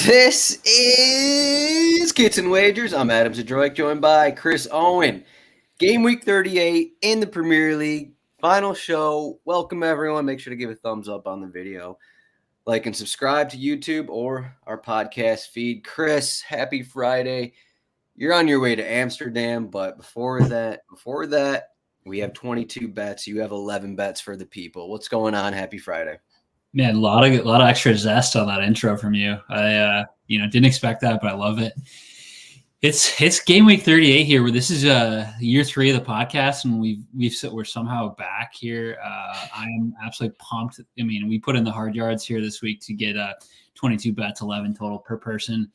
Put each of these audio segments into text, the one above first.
This is Kits and Wagers. I'm Adam Zdroik, joined by Chris Owen. Game week 38 in the Premier League. Final show. Welcome, everyone. Make sure to give a thumbs up on the video. Like and subscribe to YouTube or our podcast feed. Chris, happy Friday. You're on your way to Amsterdam, but before that, we have 22 bets. You have 11 bets for the people. What's going on? Happy Friday. Man, a lot of extra zest on that intro from you. I didn't expect that, but I love it. It's game week 38 here, where this is year 3 of the podcast, and we're somehow back here. I am absolutely pumped. I mean, we put in the hard yards here this week to get 22 bets, 11 total per person.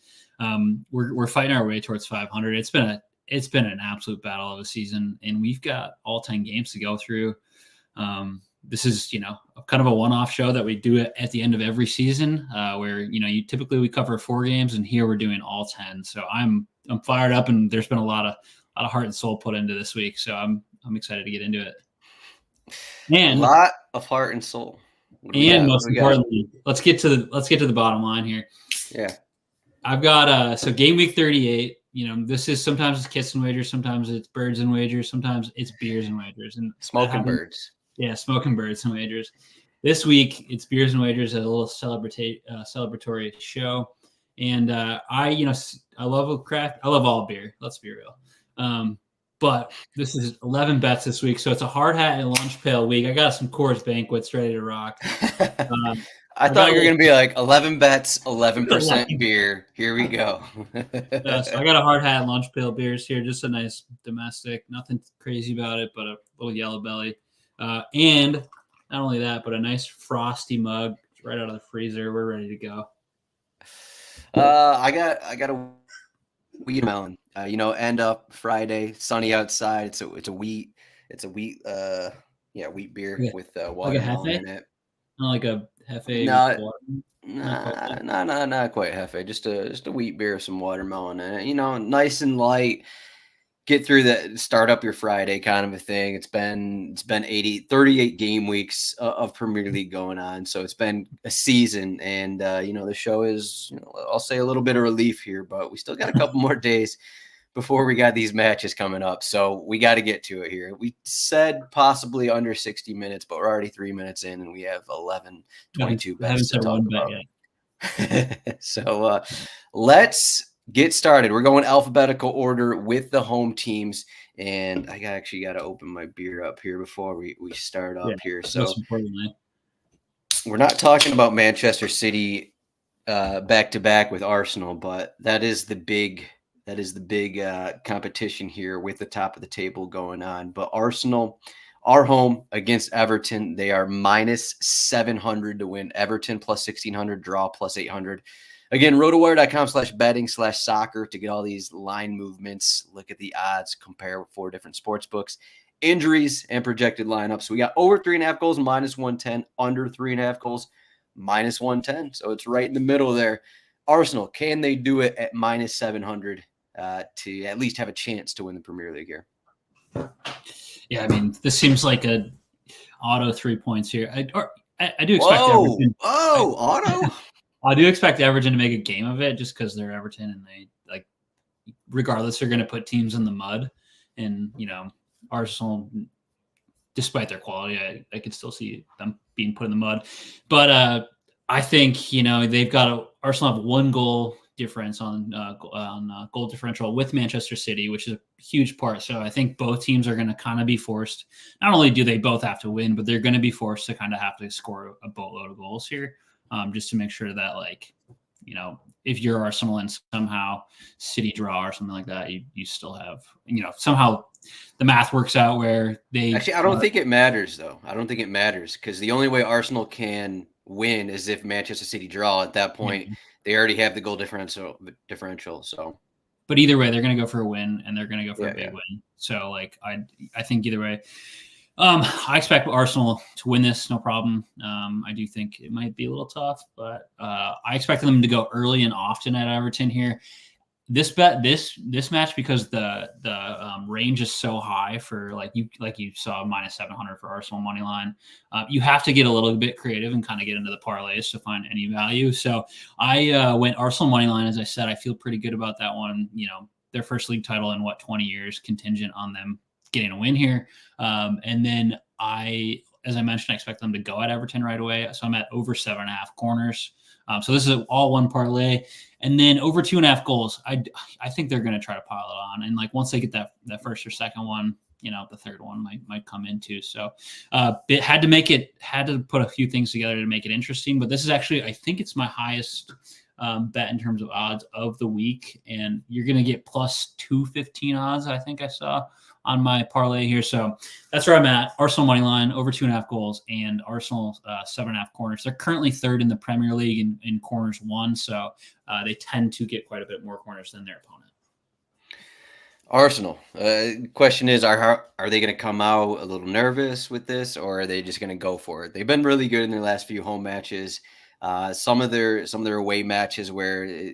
We're fighting our way towards 500. It's been an absolute battle of a season, and we've got all 10 games to go through. This is, kind of a one-off show that we do at the end of every season, where, we typically cover 4 games, and here we're doing all 10. So I'm fired up, and there's been a lot of heart and soul put into this week. So I'm excited to get into it. And a lot of heart and soul. And most importantly, let's get to the bottom line here. Yeah. I've got so game week 38. This is sometimes it's Kits and Wagers, sometimes it's Birds and Wagers, sometimes it's Beers and Wagers, and Smoking Birds. Yeah, Smoking Birds and Wagers. This week it's Beers and Wagers as a little celebratory show, and I love a craft. I love all beer. Let's be real. But this is 11 bets this week, so it's a hard hat and lunch pail week. I got some Coors Banquets ready to rock. I thought you were going to be like 11 bets, 11% beer. Here we go. So I got a hard hat and lunch pail beers here. Just a nice domestic. Nothing crazy about it, but a little yellow belly. And not only that, but a nice frosty mug right out of the freezer. We're ready to go. I got a wheat melon. End up Friday, sunny outside. It's a wheat beer with watermelon in it. Not like a Hefe. Not quite Hefe. Just a wheat beer with some watermelon in it. Nice and light. Get through that, start up your Friday kind of a thing. It's been 38 game weeks of Premier League going on. So it's been a season, and the show is, I'll say a little bit of relief here, but we still got a couple more days before we got these matches coming up. So we got to get to it here. We said possibly under 60 minutes, but we're already 3 minutes in, and we have 22 bets to talk about. So let's get started. We're going alphabetical order with the home teams, and I actually got to open my beer up here before we start up here. So we're not talking about Manchester City back to back with Arsenal, but that is the big competition here with the top of the table going on. But Arsenal are home against Everton. They are minus 700 to win. Everton plus 1,600, draw plus 800. Again, rotowire.com/betting/soccer to get all these line movements, look at the odds, compare with 4 different sports books, injuries, and projected lineups. So we got over 3.5 goals, minus 110, under 3.5 goals, minus 110. So it's right in the middle there. Arsenal, can they do it at minus 700 to at least have a chance to win the Premier League here? Yeah, I mean, this seems like a auto 3 points here. I do expect Everton. Auto? I do expect Everton to make a game of it just because they're Everton, and they, regardless, they're going to put teams in the mud. And, Arsenal, despite their quality, I could still see them being put in the mud. But I think, Arsenal have 1 goal difference on goal differential with Manchester City, which is a huge part. So I think both teams are going to kind of be forced. Not only do they both have to win, but they're going to be forced to kind of have to score a boatload of goals here. Just to make sure that, if you're Arsenal and somehow City draw or something like that, you still have, somehow the math works out where they. Actually, I don't think it matters, though. I don't think it matters because the only way Arsenal can win is if Manchester City draw. At that point, they already have the goal differential. So, but either way, they're going to go for a win, and they're going to go for a big win. So, I think either way. I expect Arsenal to win this, no problem. I do think it might be a little tough, but I expect them to go early and often at Everton here. this match, because the range is so high for like you saw -700 for Arsenal money line. You have to get a little bit creative and kind of get into the parlays to find any value. So I went Arsenal money line. As I said, I feel pretty good about that one. Their first league title in 20 years, contingent on them getting a win here. And then as I mentioned, I expect them to go at Everton right away. So I'm at over 7.5 corners. So this is all one parlay. And then over 2.5 goals. I think they're going to try to pile it on. And like once they get that first or second one, the third one might come in too. So it had to put a few things together to make it interesting. But this is actually, I think it's my highest bet in terms of odds of the week. And you're going to get plus 215 odds, I think I saw on my parlay here. So that's where I'm at. Arsenal money line over 2.5 goals and Arsenal 7.5 corners. They're currently third in the Premier League in corners won. So they tend to get quite a bit more corners than their opponent. Arsenal. Question is, are they going to come out a little nervous with this, or are they just going to go for it? They've been really good in their last few home matches. Some of their away matches where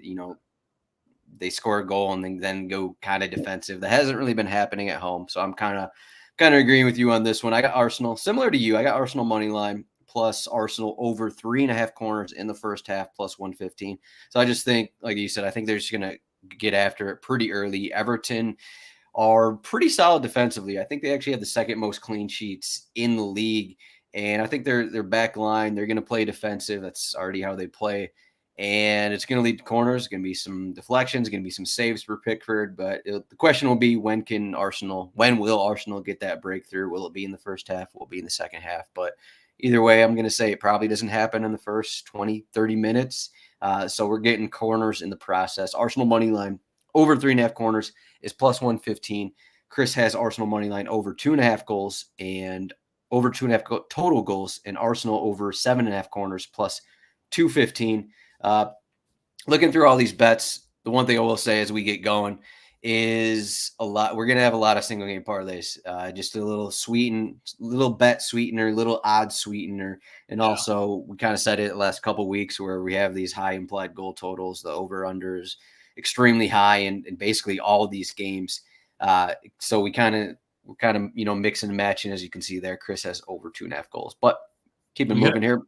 they score a goal and then go kind of defensive. That hasn't really been happening at home. So I'm kind of agreeing with you on this one. I got Arsenal, similar to you. I got Arsenal money line plus Arsenal over 3.5 corners in the first half plus 115. So I just think, like you said, I think they're just going to get after it pretty early. Everton are pretty solid defensively. I think they actually have the second most clean sheets in the league. And I think their back line, they're going to play defensive. That's already how they play. And it's going to lead to corners. It's going to be some deflections, going to be some saves for Pickford. But the question will be, when will Arsenal get that breakthrough? Will it be in the first half? Will it be in the second half? But either way, I'm going to say it probably doesn't happen in the first 20, 30 minutes. So we're getting corners in the process. Arsenal money line over 3.5 corners is plus 115. Chris has Arsenal money line over 2.5 goals and over 2.5 total goals, and Arsenal over 7.5 corners plus 215. Looking through all these bets, the one thing I will say as we get going is we're going to have a lot of single game parlays, just a little bet sweetener, little odd sweetener. And also we kind of said it the last couple of weeks where we have these high implied goal totals, the over unders extremely high in basically all of these games. So we're kind of, mixing and matching, as you can see there. Chris has over 2.5 goals, but keep it moving here.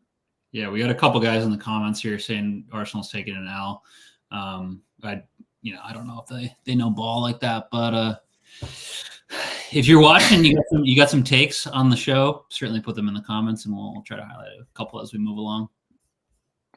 Yeah, we got a couple guys in the comments here saying Arsenal's taking an L. I don't know if they know ball like that, but if you're watching, you got some takes on the show, certainly put them in the comments, and we'll try to highlight a couple as we move along.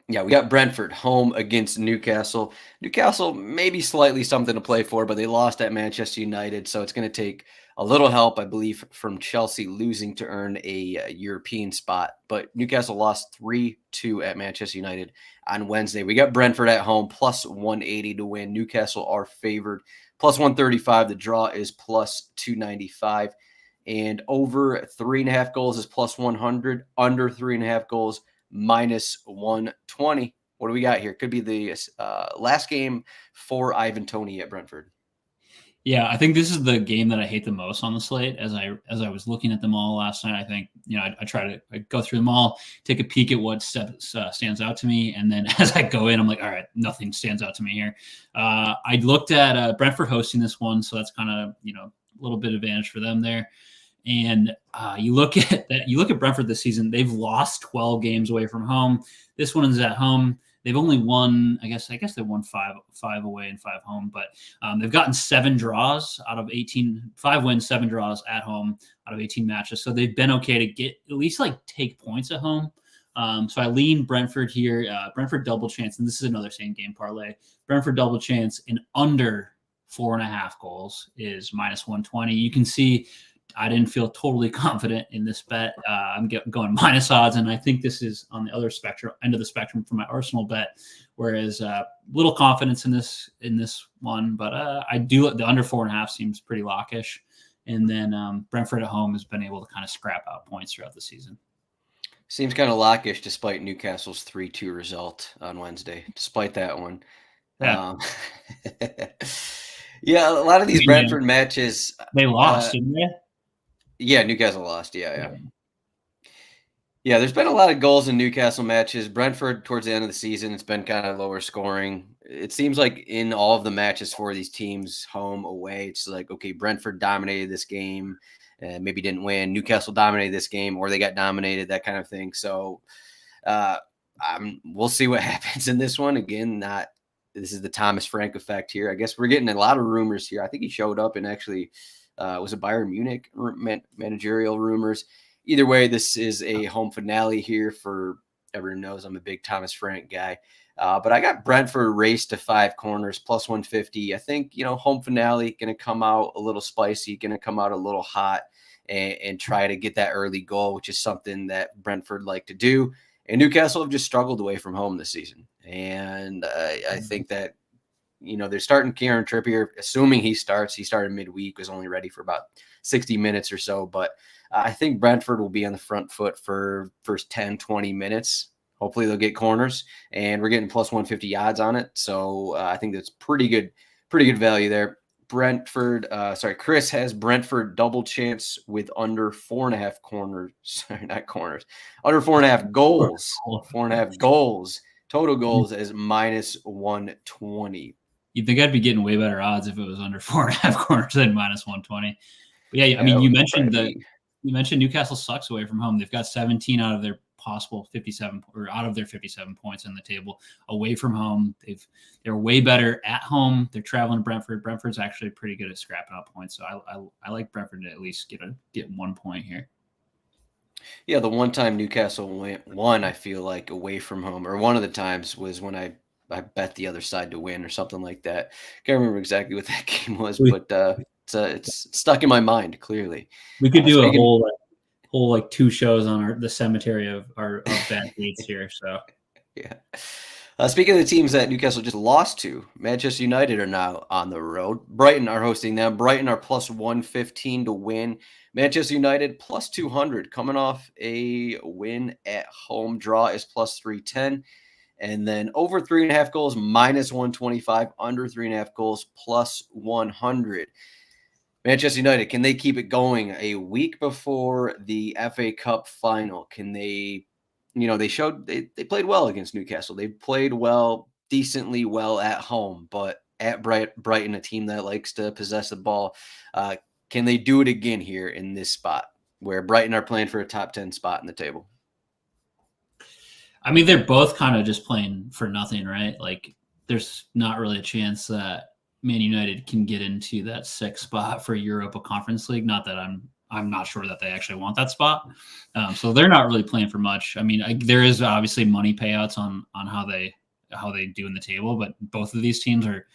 Yeah, we got Brentford home against Newcastle. Newcastle maybe slightly something to play for, but they lost at Manchester United, so it's going to take a little help, I believe, from Chelsea losing to earn a European spot. But Newcastle lost 3-2 at Manchester United on Wednesday. We got Brentford at home, plus 180 to win. Newcastle are favored, plus 135. The draw is plus 295. And over 3.5 goals is plus 100. Under 3.5 goals, minus 120. What do we got here? Could be the last game for Ivan Toney at Brentford. Yeah, I think this is the game that I hate the most on the slate. As I was looking at them all last night, I think I try to go through them all, take a peek at what stands out to me, and then as I go in, I'm like, all right, nothing stands out to me here. I looked at Brentford hosting this one, so that's kind of a little bit advantage for them there. And you look at Brentford this season; they've lost 12 games away from home. This one is at home. They've only won, I guess they won five away and 5 home, but they've gotten 7 draws out of 18, 5 wins, 7 draws at home out of 18 matches. So they've been okay to get at least take points at home. So I lean Brentford here. Brentford double chance, and this is another same game parlay. Brentford double chance in under 4.5 goals is minus 120. You can see I didn't feel totally confident in this bet. I'm going minus odds, and I think this is on the other end of the spectrum for my Arsenal bet. Whereas little confidence in this one, but I do the under 4.5 seems pretty lockish, and then Brentford at home has been able to kind of scrap out points throughout the season. Seems kind of lockish despite Newcastle's 3-2 result on Wednesday. Despite that one, yeah, yeah, a lot of these Brentford matches they lost, didn't they? Yeah, Newcastle lost. Yeah. Yeah, there's been a lot of goals in Newcastle matches. Brentford, towards the end of the season, it's been kind of lower scoring. It seems like in all of the matches for these teams, home, away, it's like, okay, Brentford dominated this game and maybe didn't win. Newcastle dominated this game or they got dominated, that kind of thing. So uh, we'll see what happens in this one. Again, this is the Thomas Frank effect here. I guess we're getting a lot of rumors here. I think he showed up and actually was a Bayern Munich managerial rumors. Either way, this is a home finale here for everyone knows I'm a big Thomas Frank guy. But I got Brentford race to 5 corners plus 150. I think, home finale going to come out a little spicy, going to come out a little hot and try to get that early goal, which is something that Brentford like to do. And Newcastle have just struggled away from home this season. And I think that, they're starting Kieran Trippier, assuming he starts. He started midweek, was only ready for about 60 minutes or so. But I think Brentford will be on the front foot for first 10, 20 minutes. Hopefully they'll get corners, and we're getting plus 150 odds on it. So I think that's pretty good value there. Chris has Brentford double chance with under 4.5 corners. Sorry, not corners. Under 4.5 goals. 4.5 goals. Total goals as minus 120. You'd think I'd be getting way better odds if it was under 4.5 corners than minus 120. But yeah, I mean, you mentioned Newcastle sucks away from home. They've got 17 out of their possible 57 or out of their 57 points on the table away from home. They're way better at home. They're traveling to Brentford. Brentford's actually pretty good at scrapping up points. So I like Brentford to at least get 1 point here. Yeah, the one time Newcastle won, I feel like away from home, or one of the times was when I bet the other side to win or something like that. Can't remember exactly what that game was, but it's stuck in my mind. Clearly, we could do a whole 2 shows on the cemetery of bad beats here. So yeah. Speaking of the teams that Newcastle just lost to, Manchester United are now on the road. Brighton are hosting them. Brighton are plus 115 to win. Manchester United plus 200 coming off a win at home. Draw is plus 310. And then over 3.5 goals, minus 125. Under 3.5 goals, plus 100. Manchester United, can they keep it going a week before the FA Cup final? Can they, they showed they played well against Newcastle. They played well, decently well at home, but at Brighton, a team that likes to possess the ball, can they do it again here in this spot where Brighton are playing for a top 10 spot in the table? I mean, they're both kind of just playing for nothing, right? Like, there's not really a chance that Man United can get into that 6th spot for Europa Conference League. Not that I'm not sure that they actually want that spot. So they're not really playing for much. I mean, there is obviously money payouts on how they do in the table, but both of these teams are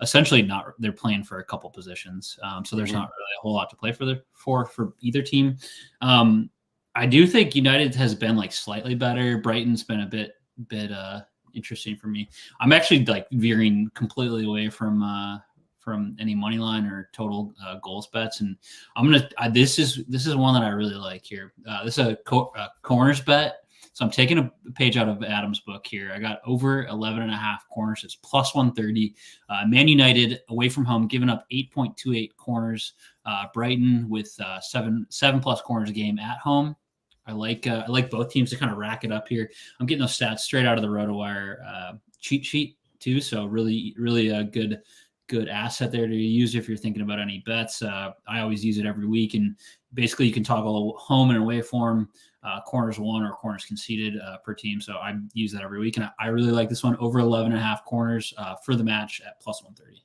essentially they're playing for a couple positions. So there's not really a whole lot to play for either team. I do think United has been like slightly better. Brighton's been a bit interesting for me. I'm actually like veering completely away from any money line or total goals bets, and I'm gonna. This is one that I really like here. This is a corners bet. So I'm taking a page out of Adam's book here. I got over 11.5 corners. It's plus 130. Man United away from home, giving up 8.28 corners. Brighton with 7+ corners a game at home. I like both teams to kind of rack it up here. I'm getting those stats straight out of the RotoWire cheat sheet too. So really a good asset there to use if you're thinking about any bets. I always use it every week, and basically you can toggle home and away form, corners won or corners conceded per team. So I use that every week, and I really like this one over 11.5 corners for the match at plus 130.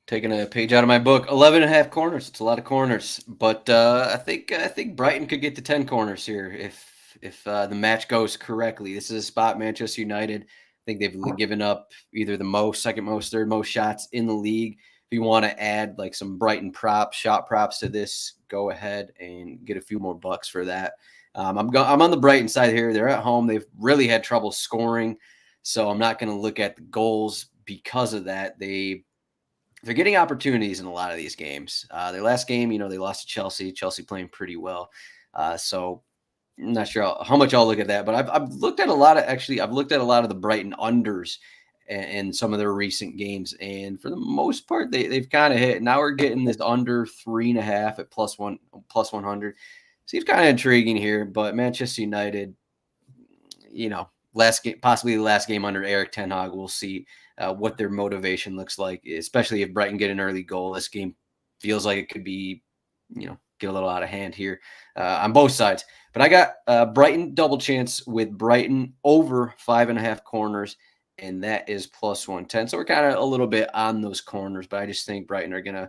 Taking a page out of my book, 11.5 corners. It's a lot of corners, but I think Brighton could get to 10 corners here if the match goes correctly. This is a spot Manchester United. I think they've given up either the most, second most, third most shots in the league. If you want to add like some Brighton shot props to this, go ahead and get a few more bucks for that. I'm on the Brighton side here. They're at home. They've really had trouble scoring, so I'm not going to look at the goals because of that. They're getting opportunities in a lot of these games. Their last game, they lost to Chelsea. Chelsea playing pretty well. So I'm not sure how much I'll look at that, but I've looked at a lot of the Brighton unders in some of their recent games. And for the most part, they've kind of hit. Now we're getting this under 3.5 at plus 100. seems kind of intriguing here. But Manchester United, last game, possibly the last game under Eric Ten Hag. We'll see what their motivation looks like, especially if Brighton get an early goal. This game feels like it could be, get a little out of hand here on both sides. But I got Brighton double chance with Brighton over 5.5 corners, and that is plus 110. So we're kind of a little bit on those corners, but I just think Brighton are going to,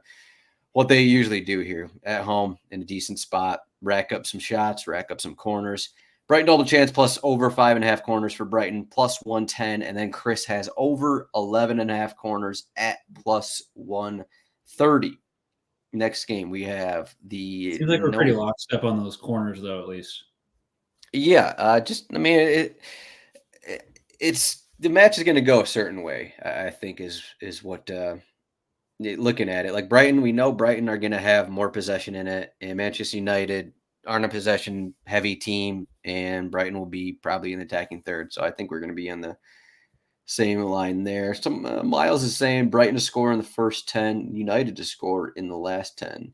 what they usually do here at home in a decent spot, rack up some shots, rack up some corners. Brighton double chance plus over 5.5 corners for Brighton, plus 110. And then Chris has over 11.5 corners at plus 130. Next game, we have the. Seems like we're pretty lockstep on those corners, though, at least. Yeah. It's the match is going to go a certain way, I think, is what looking at it. Like Brighton, we know Brighton are going to have more possession in it, and Manchester United aren't a possession heavy team, and Brighton will be probably an attacking third. So I think we're going to be on the same line there. Some Miles is saying Brighton to score in the first 10, United to score in the last 10.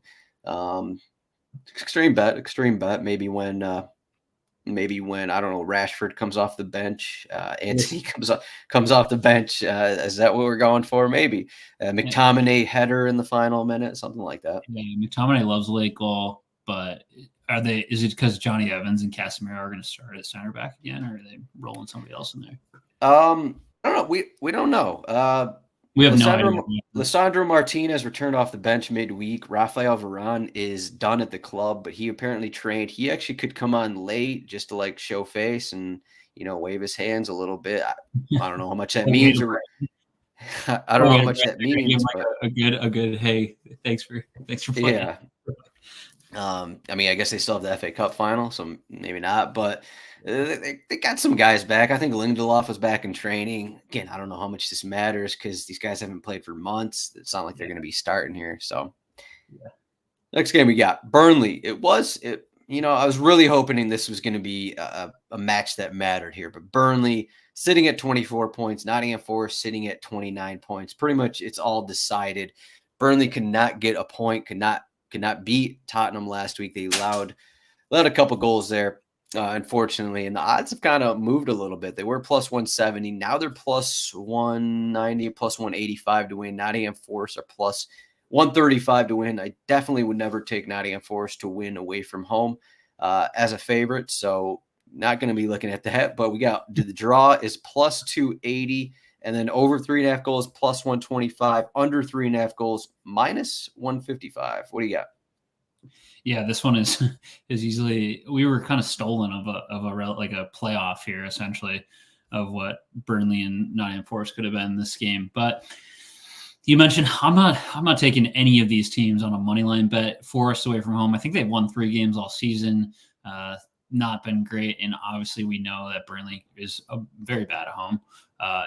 Extreme bet. Maybe when I don't know, Rashford comes off the bench, Antony comes off the bench. Is that what we're going for? Maybe McTominay header in the final minute, something like that. Yeah, McTominay loves late goal, but is it because Johnny Evans and Casemiro are going to start at center back again, or are they rolling somebody else in there? I don't know. We don't know. We have no idea. Lisandro Martinez returned off the bench midweek. Rafael Varane is done at the club, but he apparently trained. He actually could come on late just to like show face and wave his hands a little bit. I don't know how much that means. I don't know how much that means. Like a good hey, thanks for playing. Yeah. I guess they still have the FA Cup final, so maybe not, but they got some guys back. I think Lindelof was back in training. Again, I don't know how much this matters because these guys haven't played for months. It's not like they're going to be starting here. So, Next game we got Burnley. I was really hoping this was going to be a match that mattered here, but Burnley sitting at 24 points, Nottingham Forest sitting at 29 points. Pretty much it's all decided. Burnley could not get a point, could not beat Tottenham last week. They allowed a couple goals there, unfortunately, and the odds have kind of moved a little bit. They were plus 170. Now they're plus 190, plus 185 to win. Nottingham Forest are plus 135 to win. I definitely would never take Nottingham Forest to win away from home as a favorite, so not going to be looking at that. But the draw is plus 280. And then over 3.5 goals, plus 125. Under 3.5 goals, minus 155. What do you got? Yeah, this one is easily. We were kind of stolen of a playoff here, essentially, of what Burnley and Nottingham Forest could have been in this game. But you mentioned I'm not taking any of these teams on a money line bet. Forest away from home. I think they've won 3 games all season. Not been great, and obviously we know that Burnley is very bad at home.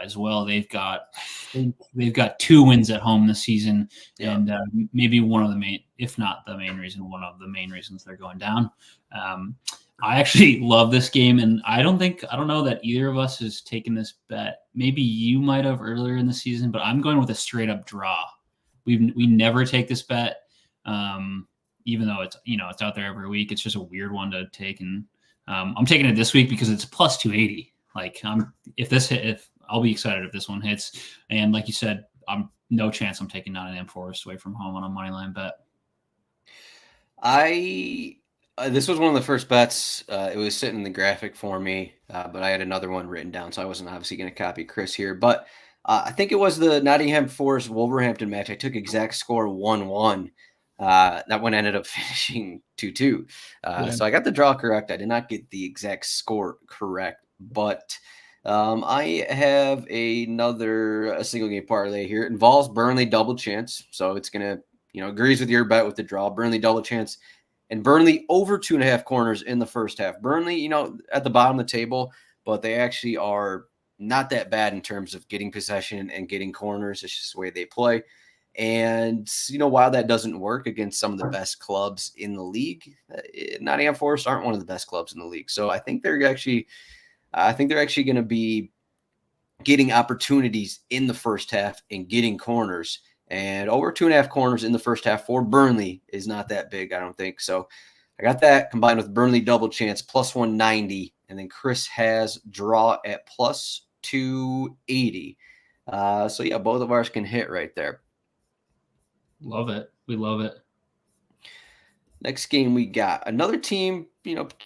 As well, they've got 2 wins at home this season, and maybe one of the main, if not the main reason, one of the main reasons they're going down. I actually love this game, and I don't know that either of us has taken this bet. Maybe you might have earlier in the season, but I'm going with a straight up draw. We never take this bet, even though it's out there every week. It's just a weird one to take, and I'm taking it this week because it's plus 280. Like if I'll be excited if this one hits. And like you said, I'm no chance I'm taking Nottingham Forest away from home on a money line bet. This was one of the first bets. It was sitting in the graphic for me, but I had another one written down, so I wasn't obviously going to copy Chris here. But I think it was the Nottingham Forest Wolverhampton match. I took exact score 1-1. That one ended up finishing 2-2. So I got the draw correct. I did not get the exact score correct, but I have a single game parlay here. It involves Burnley double chance. So it's going to, agrees with your bet with the draw. Burnley double chance and Burnley over 2.5 corners in the first half. Burnley, at the bottom of the table, but they actually are not that bad in terms of getting possession and getting corners. It's just the way they play. And, while that doesn't work against some of the best clubs in the league, Nottingham Forest aren't one of the best clubs in the league. So I think they're actually going to be getting opportunities in the first half and getting corners. And over 2.5 corners in the first half for Burnley is not that big, I don't think. So I got that combined with Burnley double chance plus 190, and then Chris has draw at plus 280. So yeah, both of ours can hit right there. Love it. We love it. Next game we got another team,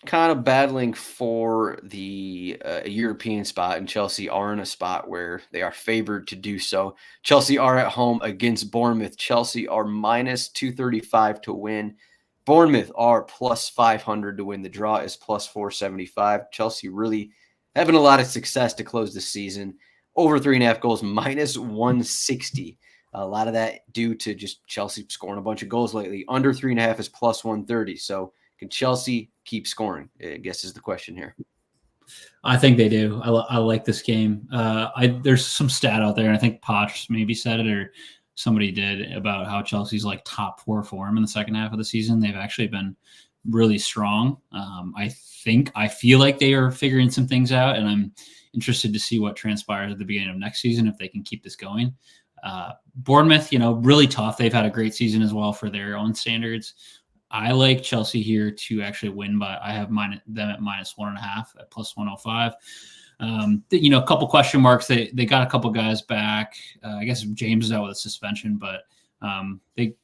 kind of battling for the European spot, and Chelsea are in a spot where they are favored to do so. Chelsea are at home against Bournemouth. Chelsea are minus 235 to win. Bournemouth are plus 500 to win. The draw is plus 475. Chelsea really having a lot of success to close the season. Over 3.5 goals, minus 160. A lot of that due to just Chelsea scoring a bunch of goals lately. Under 3.5 is plus 130. So can Chelsea keep scoring? I guess is the question here. I think they do. I like this game. There's some stat out there, and I think Poch maybe said it or somebody did, about how Chelsea's like top 4 form in the second half of the season. They've actually been really strong. I feel like they are figuring some things out, and I'm interested to see what transpires at the beginning of next season if they can keep this going. Bournemouth, really tough. They've had a great season as well for their own standards. I like Chelsea here to actually win, but I have them at minus 1.5 at plus 105. A couple question marks. They got a couple guys back. I guess James is out with a suspension, but they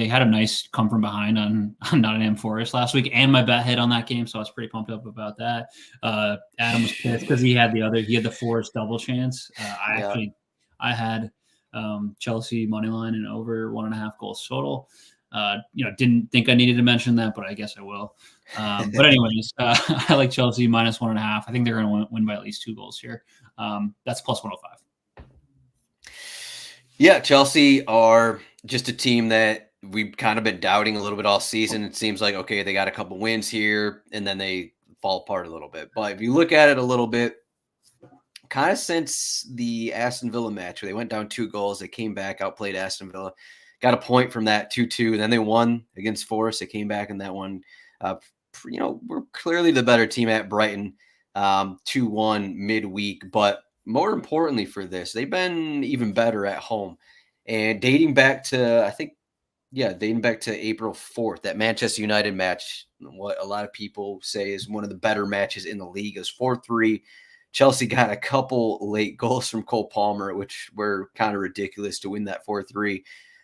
had a nice come from behind on Nottingham Forest last week, and my bet hit on that game, so I was pretty pumped up about that. Adam was pissed because he had the Forest double chance. I had Chelsea money line and over 1.5 goals total. Didn't think I needed to mention that, but I guess I will. But anyways, I like Chelsea minus 1.5. I think they're going to win by at least 2 goals here. That's plus 105. Yeah, Chelsea are just a team that we've kind of been doubting a little bit all season. It seems like, okay, they got a couple wins here, and then they fall apart a little bit. But if you look at it a little bit, kind of since the Aston Villa match where they went down 2 goals, they came back, outplayed Aston Villa, got a point from that 2-2. Then they won against Forest. They came back in that one. We're clearly the better team at Brighton, 2-1 midweek. But more importantly for this, they've been even better at home. And dating back to April 4th, that Manchester United match, what a lot of people say is one of the better matches in the league, is 4-3. Chelsea got a couple late goals from Cole Palmer, which were kind of ridiculous to win that 4-3.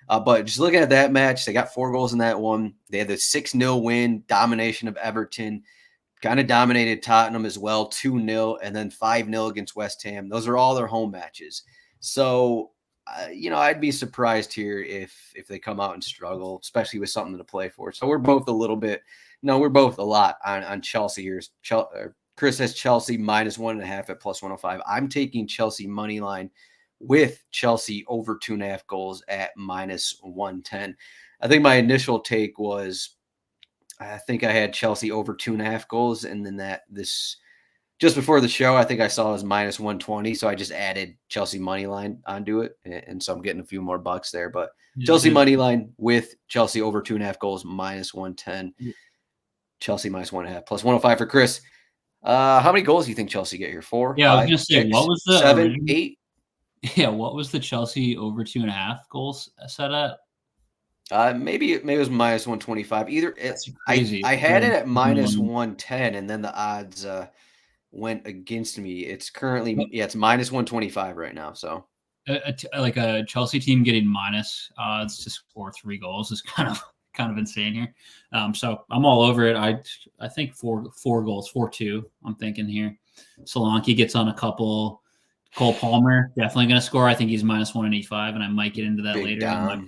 But just looking at that match, they got 4 goals in that one. They had the 6-0 win, domination of Everton, kind of dominated Tottenham as well, 2-0, and then 5-0 against West Ham. Those are all their home matches. So, I'd be surprised here if they come out and struggle, especially with something to play for. So we're both a lot on Chelsea here. Chris has Chelsea minus 1.5 at plus 105. I'm taking Chelsea money line with Chelsea over 2.5 goals at minus 110. I think my initial take was, I think I had Chelsea over 2.5 goals. And then just before the show, I think I saw it was minus 120. So I just added Chelsea money line onto it. And so I'm getting a few more bucks there, but Chelsea money line with Chelsea over 2.5 goals, minus 110, Chelsea minus 1.5 plus 105 for Chris. How many goals do you think Chelsea get here? 4? Yeah, 5, I was going to say, 6, what was the 7, 8? Yeah, what was the Chelsea over 2.5 goals set at? Maybe it was minus 125. Either crazy. I had it at minus 110, and then the odds went against me. It's currently it's minus 125 right now. So like a Chelsea team getting minus odds to score 3 goals is kind of insane here. So I'm all over it. I think 4 goals, 4-2. I'm thinking here. Solanke gets on a couple. Cole Palmer definitely going to score. I think he's minus 185, and I might get into that later. A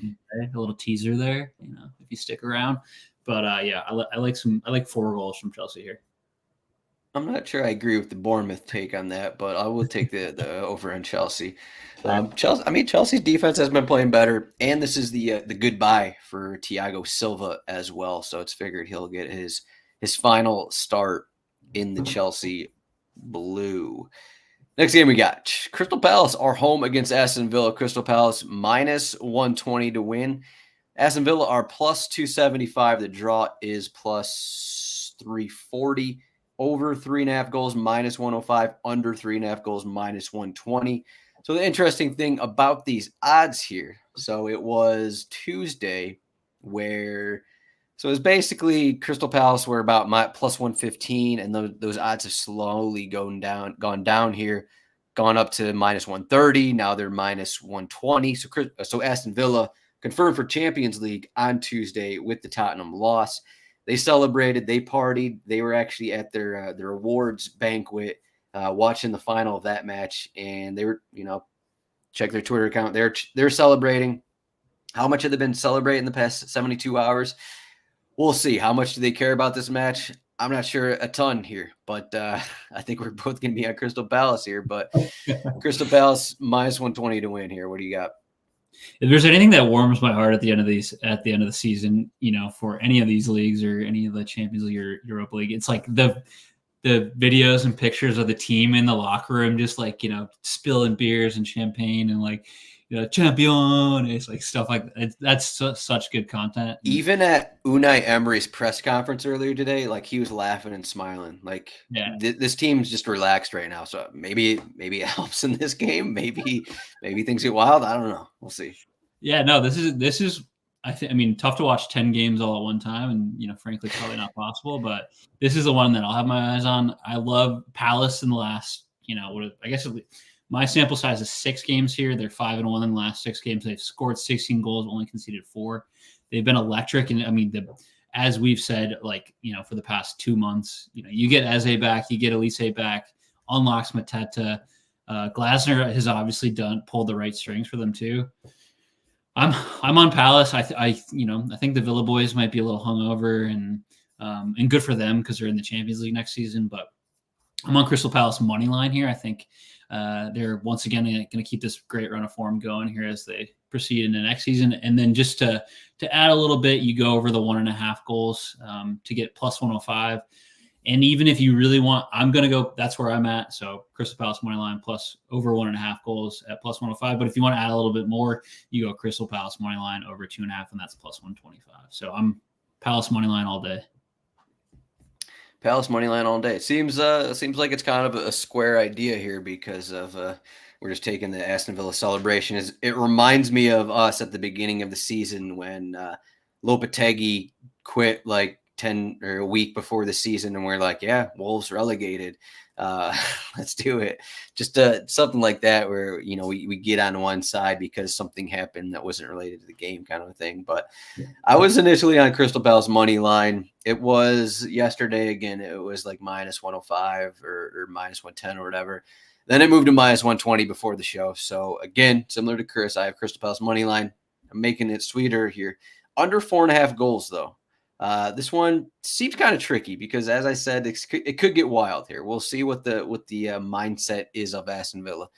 little teaser there, if you stick around. But I like 4 goals from Chelsea here. I'm not sure I agree with the Bournemouth take on that, but I will take the over on Chelsea. Chelsea's defense has been playing better, and this is the goodbye for Thiago Silva as well. So it's figured he'll get his final start in the Chelsea blue. Next game we got Crystal Palace are home against Aston Villa. Crystal Palace minus 120 to win. Aston Villa are plus 275. The draw is plus 340. Over 3.5 goals, minus 105. Under 3.5 goals, minus 120. So the interesting thing about these odds here, so it was Tuesday where So it's basically Crystal Palace were about plus 115, and those odds have slowly gone down here, gone up to minus 130. Now they're minus 120. So Aston Villa confirmed for Champions League on Tuesday with the Tottenham loss. They celebrated, they partied. They were actually at their awards banquet, watching the final of that match, and they were, check their Twitter account. They're celebrating. How much have they been celebrating the past 72 hours? We'll see. How much do they care about this match? I'm not sure a ton here, but I think we're both going to be on Crystal Palace here. But Crystal Palace minus 120 to win here. What do you got? If there's anything that warms my heart at the end of the season, for any of these leagues or any of the Champions League or Europa League, it's like the videos and pictures of the team in the locker room, just like, spilling beers and champagne and like, champion. It's like stuff like that. That's such good content. Even at Unai Emery's press conference earlier today, like he was laughing and smiling. Like, this team's just relaxed right now. So maybe it helps in this game. Maybe things get wild. I don't know. We'll see. Yeah, no, this is. I mean, tough to watch 10 games all at one time, and frankly, probably not possible. But this is the one that I'll have my eyes on. I love Palace in the last, I guess my sample size is 6 games here. They're 5-1 in the last 6 games. They've scored 16 goals, only conceded 4. They've been electric, and I mean, as we've said, like for the past 2 months, you get Eze back, you get Elise back, unlocks Mateta. Glasner has obviously pulled the right strings for them too. I'm on Palace. I think the Villa boys might be a little hungover, and good for them because they're in the Champions League next season. But I'm on Crystal Palace money line here. I think they're once again going to keep this great run of form going here as they proceed into next season. And then just to add a little bit, you go over the 1.5 goals to get plus 105. And even if you really want, I'm going to go, that's where I'm at. So Crystal Palace money line plus over 1.5 goals at plus 105. But if you want to add a little bit more, you go Crystal Palace money line over 2.5, and that's plus 125. So I'm Palace money line all day. Palace money line all day. It seems like it's kind of a square idea here because of we're just taking the Aston Villa celebration. It reminds me of us at the beginning of the season when Lopetegui quit like 10 or a week before the season, and we're like, yeah, Wolves relegated. Let's do it. Just something like that where, we get on one side because something happened that wasn't related to the game kind of a thing. But I was initially on Crystal Palace money line. It was yesterday again. It was like minus 105 or minus 110 or whatever. Then it moved to minus 120 before the show. So again, similar to Chris, I have Crystal Palace money line. I'm making it sweeter here. Under 4.5 goals though. This one seems kind of tricky because, as I said, it could get wild here. We'll see what the mindset is of Aston Villa.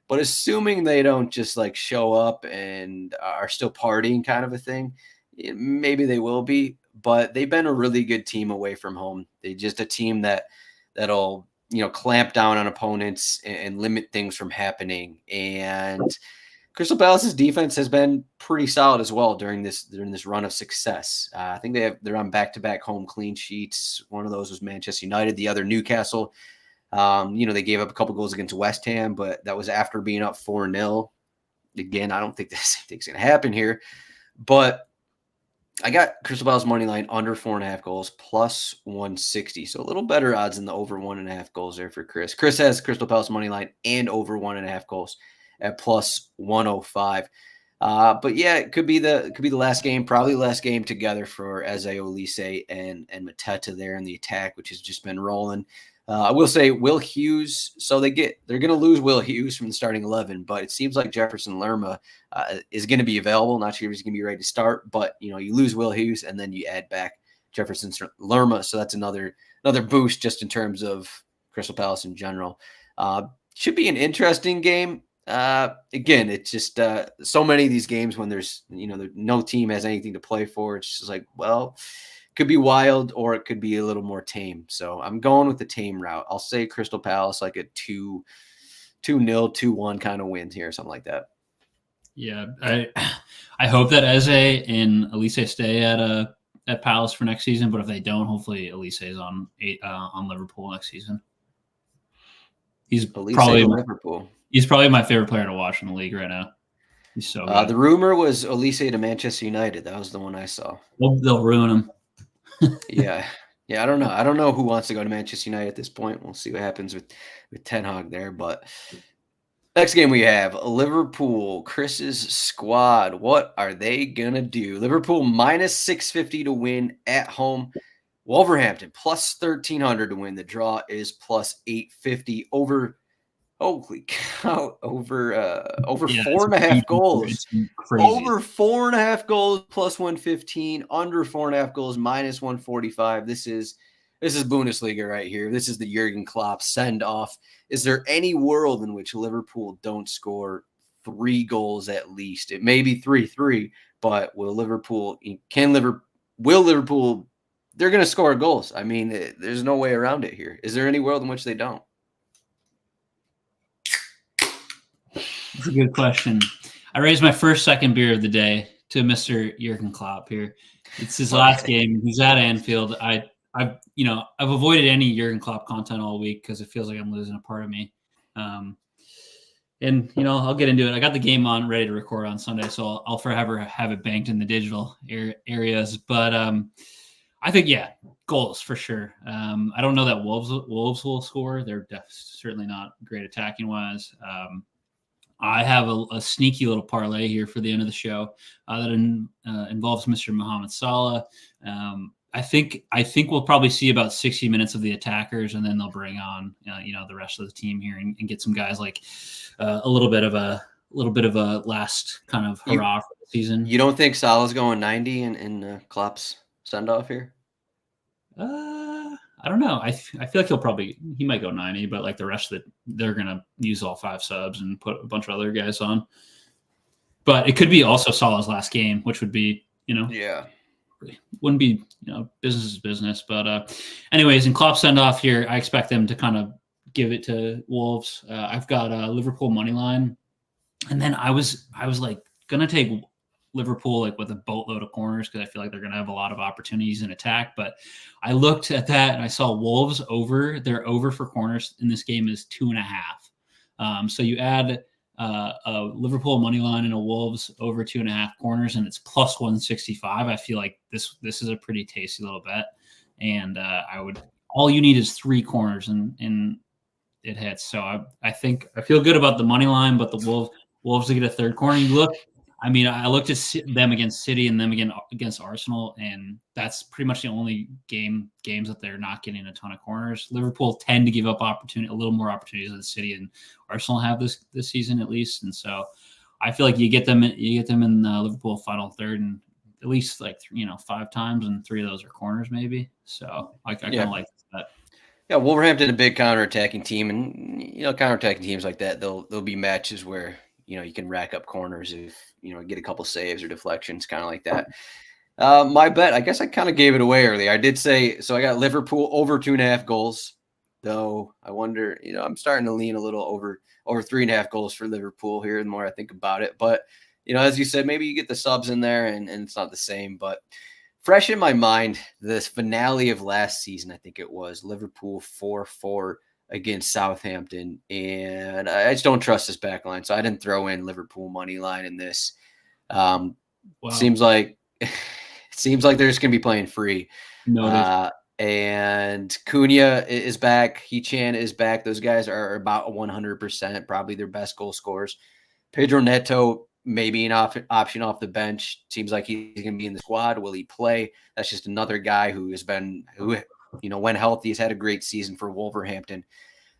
But assuming they don't just like show up and are still partying kind of a thing, maybe they will be. But they've been a really good team away from home. They're just a team that'll clamp down on opponents and limit things from happening. And Crystal Palace's defense has been pretty solid as well during this run of success. I think they're on back-to-back home clean sheets. One of those was Manchester United, the other Newcastle. They gave up a couple goals against West Ham, but that was after being up 4-0. Again, I don't think the same thing's going to happen here, but I got Crystal Palace money line under 4.5 goals plus 160. So a little better odds than the over 1.5 goals there for Chris. Chris has Crystal Palace money line and over 1.5 goals at plus 105. But yeah, it could be the last game, probably the last game together for Eze, Olise, and Mateta there in the attack, which has just been rolling. I will say Will Hughes. So they're going to lose Will Hughes from the starting 11, but it seems like Jefferson Lerma is going to be available. Not sure if he's going to be ready to start, but you lose Will Hughes and then you add back Jefferson Lerma. So that's another boost just in terms of Crystal Palace in general. Should be an interesting game. Again, it's just so many of these games when there's no team has anything to play for. It's just like, well, it could be wild or it could be a little more tame. So I'm going with the tame route. I'll say Crystal Palace like a 2-0, 2-1 kind of wins here, something like that. Yeah, I hope that Eze and Elise stay at Palace for next season. But if they don't, hopefully Elise is on Liverpool next season. He's probably Liverpool. He's probably my favorite player to watch in the league right now. He's so good. The rumor was Olise to Manchester United. That was the one I saw. Well, they'll ruin him. Yeah. Yeah, I don't know. I don't know who wants to go to Manchester United at this point. We'll see what happens with Ten Hag there. But next game we have Liverpool, Chris's squad. What are they going to do? Liverpool minus 650 to win at home. Wolverhampton plus 1,300 to win. The draw is plus 850 over. Holy cow! Over Yeah, four it's and a half goals. it's crazy. Over 4.5 goals plus 115. Under 4.5 goals minus 145. This is Bundesliga right here. This is the Jurgen Klopp send off. Is there any world in which Liverpool don't score 3 goals at least? It may be 3-3, but will Liverpool? They're going to score goals. I mean, there's no way around it here. Is there any world in which they don't? That's a good question. I raised my second beer of the day to Mr. Jurgen Klopp here. It's his last game. He's at Anfield. I've avoided any Jurgen Klopp content all week because it feels like I'm losing a part of me. And I'll get into it. I got the game on ready to record on Sunday, so I'll forever have it banked in the digital areas. But I think goals for sure. I don't know that Wolves will score. They're certainly not great attacking wise. I have a sneaky little parlay here for the end of the show that involves Mr. Mohamed Salah. I think we'll probably see about 60 minutes of the attackers, and then they'll bring on the rest of the team here and get some guys like a little bit of a last kind of hurrah for the season. You don't think Salah's going 90 in Klopp's send off here? I don't know. I feel like he might go 90, but like the rest of it, they're gonna use all 5 subs and put a bunch of other guys on. But it could be also Salah's last game, which would be wouldn't be business is business. But anyways, in Klopp send off here, I expect them to kind of give it to Wolves. I've got Liverpool money line, and then I was like gonna take Liverpool like with a boatload of corners because I feel like they're going to have a lot of opportunities in attack. But I looked at that and I saw Wolves over. Their over for corners in this game is 2.5. So you add a Liverpool money line and a Wolves over 2.5 corners, and it's plus 165. I feel like this is a pretty tasty little bet. And all you need is 3 corners and it hits. So I think I feel good about the money line, but the Wolves to get a third corner. You look. I mean, I looked at them against City and them against Arsenal, and that's pretty much the only games that they're not getting a ton of corners. Liverpool tend to give up a little more opportunities than City and Arsenal have this season at least, and so I feel like you get them in Liverpool final third, and at least 5 times, and 3 of those are corners maybe. So I kind of like that. Yeah, Wolverhampton a big counterattacking team, and counterattacking teams like that, there'll be matches where you can rack up corners if get a couple saves or deflections, kind of like that. My bet, I guess I kind of gave it away early. I did say so. I got Liverpool over 2.5 goals, though. I wonder, I'm starting to lean a little over 3.5 goals for Liverpool here. The more I think about it, but as you said, maybe you get the subs in there, and it's not the same. But fresh in my mind, this finale of last season, I think it was Liverpool 4-4 against Southampton, and I just don't trust this back line, so I didn't throw in Liverpool money line in this. Wow. Seems like they're just gonna be playing free. And Cunha is back. Hee-Chan is back. Those guys are about 100%, probably their best goal scorers. Pedro Neto maybe an option off the bench. Seems like he's gonna be in the squad. Will he play? That's just another guy who when healthy, has had a great season for Wolverhampton.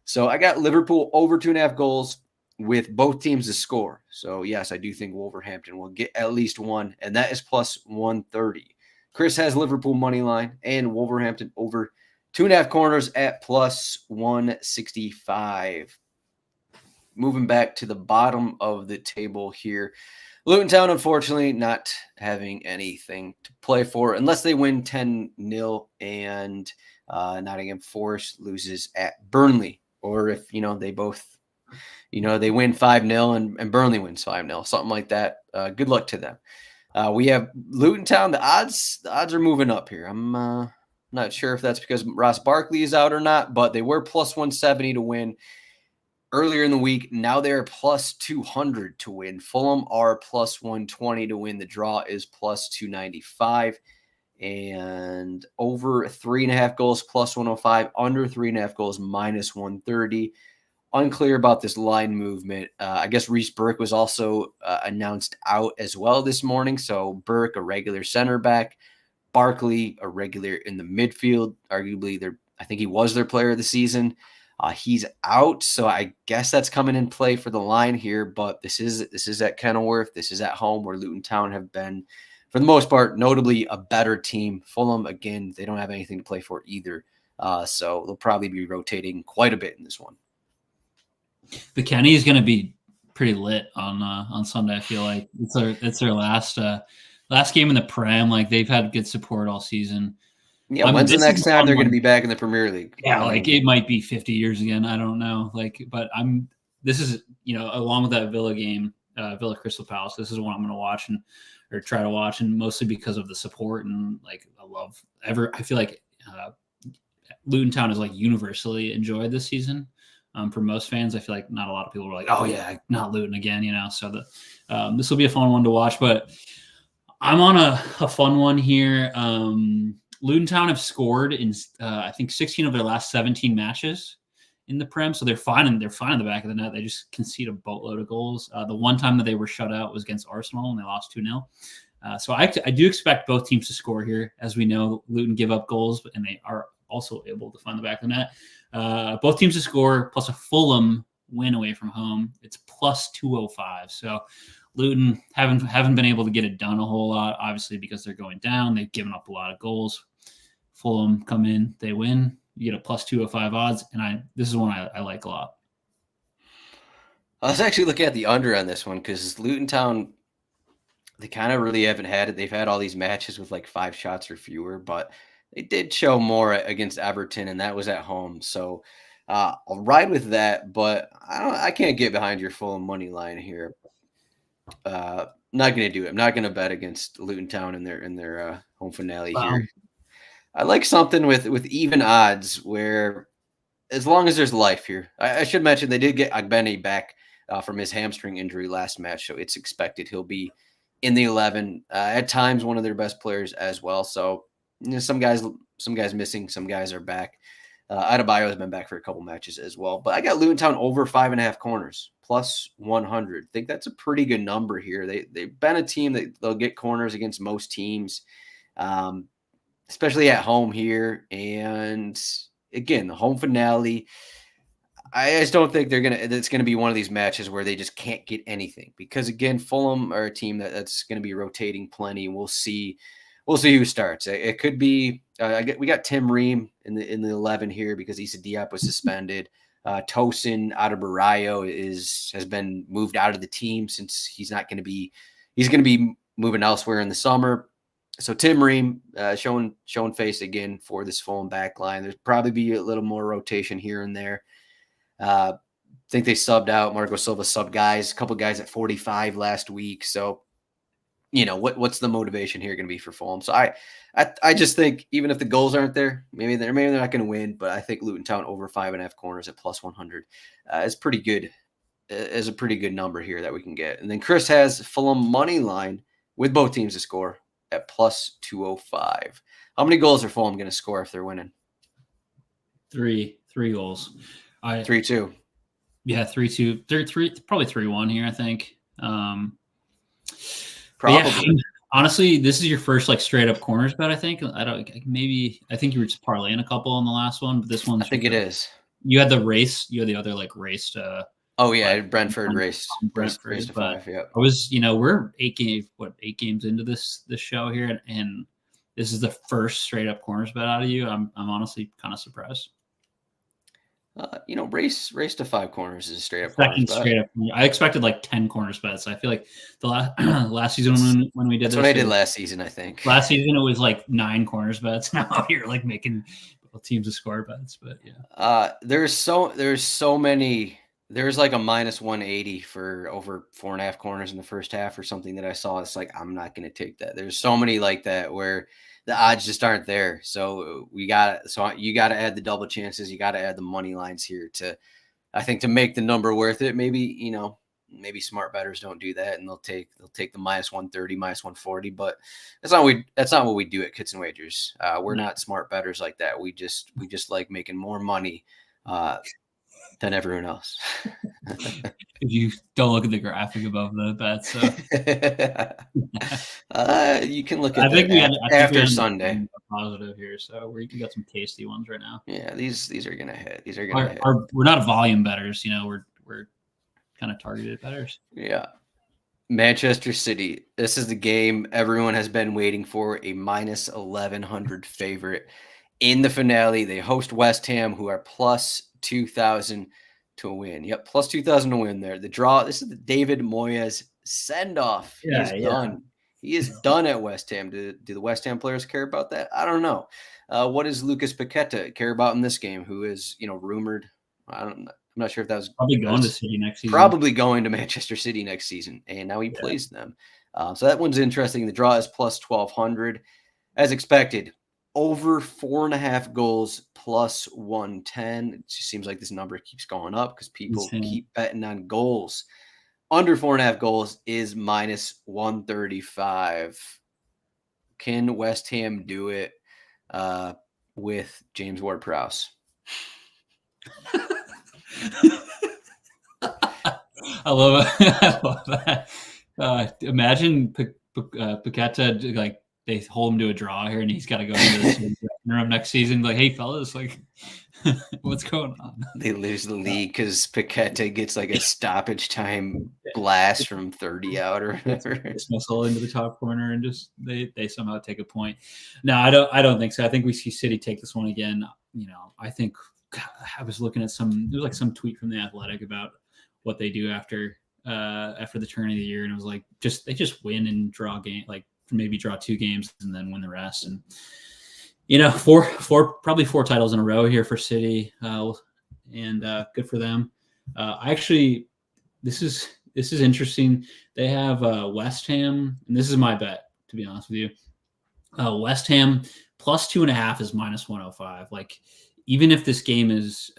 So I got Liverpool over 2.5 goals with both teams to score. So yes, I do think Wolverhampton will get at least one, and that is plus 130. Chris has Liverpool money line and Wolverhampton over 2.5 corners at plus 165. Moving back to the bottom of the table here. Luton Town, unfortunately, not having anything to play for unless they win 10-0 and Nottingham Forest loses at Burnley. Or if, they both, they win 5-0 and Burnley wins 5-0, something like that. Good luck to them. We have Luton Town. The odds are moving up here. I'm not sure if that's because Ross Barkley is out or not, but they were plus 170 to win earlier in the week. Now they're plus 200 to win. Fulham are plus 120 to win. The draw is plus 295. and over 3.5 goals plus 105, under 3.5 goals minus 130. Unclear about this line movement. I guess Reece Burke was also announced out as well this morning. So Burke, a regular center back, Barkley, a regular in the midfield. Arguably, I think he was their player of the season. He's out, so I guess that's coming in play for the line here. But this is at Kenilworth. This is at home, where Luton Town have been, for the most part, notably a better team. Fulham, again, they don't have anything to play for either, so they'll probably be rotating quite a bit in this one. The Kenny is going to be pretty lit on Sunday. I feel like it's their last game in the Prem. Like, they've had good support all season. Yeah, when's the next time they're going to be back in the Premier League? Yeah, like it might be 50 years again. I don't know. Like, but this is, along with that Villa game, Villa Crystal Palace, this is one I'm going to watch or try to watch, and mostly because of the support and like I feel like Luton Town is like universally enjoyed this season. For most fans, I feel like not a lot of people were like, "Oh yeah, not Luton again," So this will be a fun one to watch. But I'm on a fun one here. Luton Town have scored in I think 16 of their last 17 matches in the Prem, so they're fine in the back of the net. They just concede a boatload of goals. The one time that they were shut out was against Arsenal, and they lost 2-0. So I do expect both teams to score here. As we know, Luton give up goals, and they are also able to find the back of the net. Both teams to score, plus a Fulham win away from home. It's plus 205. So Luton haven't been able to get it done a whole lot, obviously, because they're going down. They've given up a lot of goals. Fulham come in, they win. You get a plus 205 odds, and this is one I like a lot. I was actually looking at the under on this one because Luton Town, they kind of really haven't had it. They've had all these matches with like 5 shots or fewer, but they did show more against Everton, and that was at home. So I'll ride with that, but I can't get behind your Fulham money line here. Not going to do it. I'm not going to bet against Luton Town in their home finale here. I like something with even odds where, as long as there's life here. I should mention they did get Agbeni back from his hamstring injury last match, so it's expected he'll be in the 11. At times, one of their best players as well. So some guys missing, some guys are back. Adebayo has been back for a couple matches as well. But I got Luton Town over 5.5 corners, plus 100. I think that's a pretty good number here. They've been a team that they'll get corners against most teams, especially at home here. And again, the home finale, I just don't think it's going to be one of these matches where they just can't get anything, because again, Fulham are a team that's going to be rotating plenty. We'll see who starts. It could be we got Tim Ream in the 11 here because Issa Diop was suspended. Tosin Adebayo has been moved out of the team since he's going to be moving elsewhere in the summer. So Tim Ream showing face again for this Fulham back line. There's probably be a little more rotation here and there. I think they subbed out Marco Silva, a couple guys at 45 last week. So, what's the motivation here going to be for Fulham? So I just think even if the goals aren't there, maybe they're not going to win, but I think Luton Town over 5.5 corners at plus 100 is pretty good. Is a pretty good number here that we can get. And then Chris has Fulham money line with both teams to score at plus 205. How many goals are Fulham going to score if they're winning? 3 goals. 3-2. Yeah, 3-2. Probably 3-1 here, I think. Probably. Yeah, honestly, this is your first like straight up corners bet. I think I think you were just parlaying a couple on the last one, but this one I think it is. You had the race. You had the other like race to. Oh yeah, Brentford race. Brentford race to 5. Yeah. I was, we're 8 games into this show here, and this is the first straight up corners bet out of you. I'm honestly kind of surprised. Race to 5 corners is a straight up. Second straight up. I expected like 10 corners bets. I feel like the last season when we did that's this, what I did last season. I think last season it was like 9 corners bets. Now you're like making teams to score bets, but yeah. There's so many. There's like a minus 180 for over 4.5 corners in the first half or something that I saw. It's like, I'm not going to take that. There's so many like that where the odds just aren't there. So you got to add the double chances. You got to add the money lines here to make the number worth it. Maybe, maybe smart bettors don't do that, and they'll take the minus 130, minus 140. But that's not what we do at Kits and Wagers. We're not smart bettors like that. We just like making more money than everyone else. If you don't look at the graphic above the bet, so you can look at I think we after Sunday. Positive here, so we got some tasty ones right now. Yeah, these are gonna hit. These are gonna hit. We're not volume bettors, we're kind of targeted bettors. Yeah. Manchester City. This is the game everyone has been waiting for. A minus 1,100 favorite in the finale. They host West Ham, who are plus 2,000 to win. Yep, plus 2,000 to win there. The draw. This is the David Moyes send-off. He is done. He is done at West Ham. Do the West Ham players care about that? I don't know. What does Lucas Paqueta care about in this game? Who is rumored? I'm not sure if that was probably going to City next season. Probably going to Manchester City next season, and now he plays them. So that one's interesting. The draw is plus 1,200, as expected. Over 4.5 goals, plus 110. It just seems like this number keeps going up because people keep betting on goals. Under 4.5 goals is minus 135. Can West Ham do it with James Ward-Prowse? I love that. Imagine Paqueta, like they hold him to a draw here, and he's got to go into the room next season. Like, hey fellas, like, what's going on? They lose the league because Paqueta gets like a stoppage time blast from 30 out or whatever. Dismissal into the top corner, and just they somehow take a point. No, I don't think so. I think we see City take this one again. I think I was looking at there was like some tweet from The Athletic about what they do after the turn of the year, and it was like they just win and draw game, like maybe draw 2 games and then win the rest. And probably 4 titles in a row here for City, and good for them. This is interesting. They have West Ham, and this is my bet, to be honest with you. West Ham plus 2.5 is minus 105. Like, even if this game is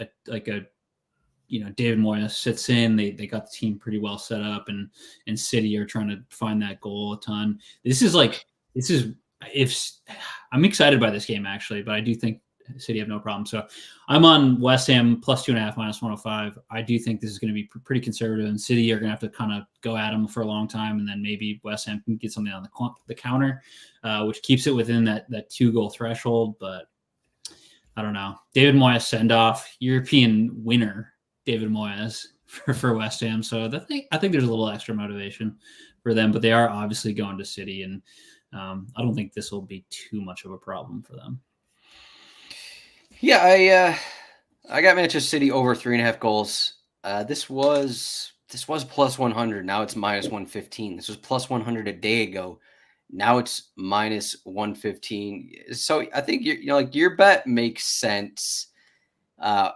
David Moyes sits in, they got the team pretty well set up, and City are trying to find that goal a ton. I'm excited by this game, actually, but I do think City have no problem. So I'm on West Ham plus 2.5 minus 105. I do think this is going to be pretty conservative, and City are going to have to kind of go at them for a long time, and then maybe West Ham can get something on the counter, which keeps it within that 2-goal threshold. But I don't know. David Moyes send-off, European winner, David Moyes for West Ham. So I think there's a little extra motivation for them, but they are obviously going to City, and I don't think this will be too much of a problem for them. Yeah, I got Manchester City over 3.5 goals. This was plus 100. Now it's minus 115. This was plus 100 a day ago. Now it's minus 115. So I think your bet makes sense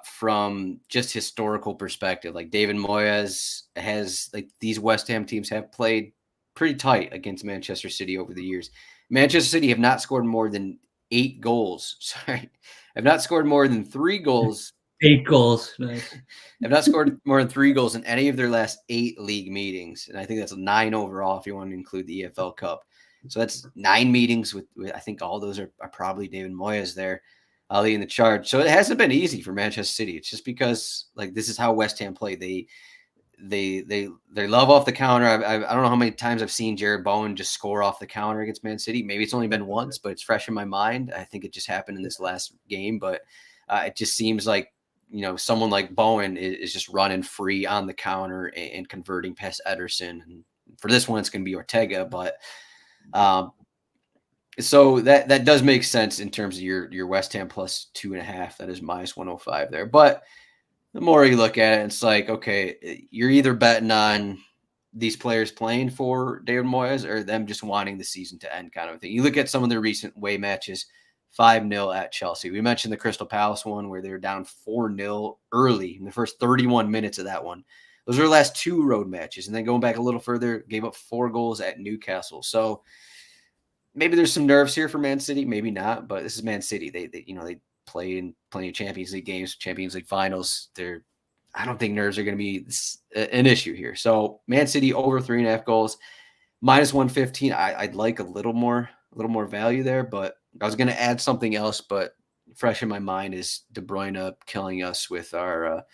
from just historical perspective. Like, David Moyes has, like, these West Ham teams have played pretty tight against Manchester City over the years. Manchester City have not scored more than 8 goals. Sorry, have not scored more than 3 goals. 8 goals. Nice. Have not scored more than 3 goals in any of their last 8 league meetings, and I think that's 9 overall if you want to include the EFL Cup. So that's 9 meetings with I think all those are probably David Moyes there leading the charge. So it hasn't been easy for Manchester City. It's just because, like, this is how West Ham play. They love off the counter. I don't know how many times I've seen Jared Bowen just score off the counter against Man City. Maybe it's only been once, but it's fresh in my mind. I think it just happened in this last game, but it just seems like, someone like Bowen is just running free on the counter and converting past Ederson. And for this one, it's going to be Ortega, but so that does make sense in terms of your West Ham plus 2.5. That is minus 105 there. But the more you look at it, it's like, okay, you're either betting on these players playing for David Moyes or them just wanting the season to end, kind of thing. You look at some of their recent away matches, 5-0 at Chelsea. We mentioned the Crystal Palace one where they were down 4-0 early in the first 31 minutes of that one. Those are their last 2 road matches. And then going back a little further, gave up 4 goals at Newcastle. So maybe there's some nerves here for Man City, maybe not, but this is Man City. They play in plenty of Champions League games, Champions League finals. I don't think nerves are going to be an issue here. So Man City over 3.5 goals, -115. I'd like a little more value there, but I was going to add something else, but fresh in my mind is De Bruyne killing us with our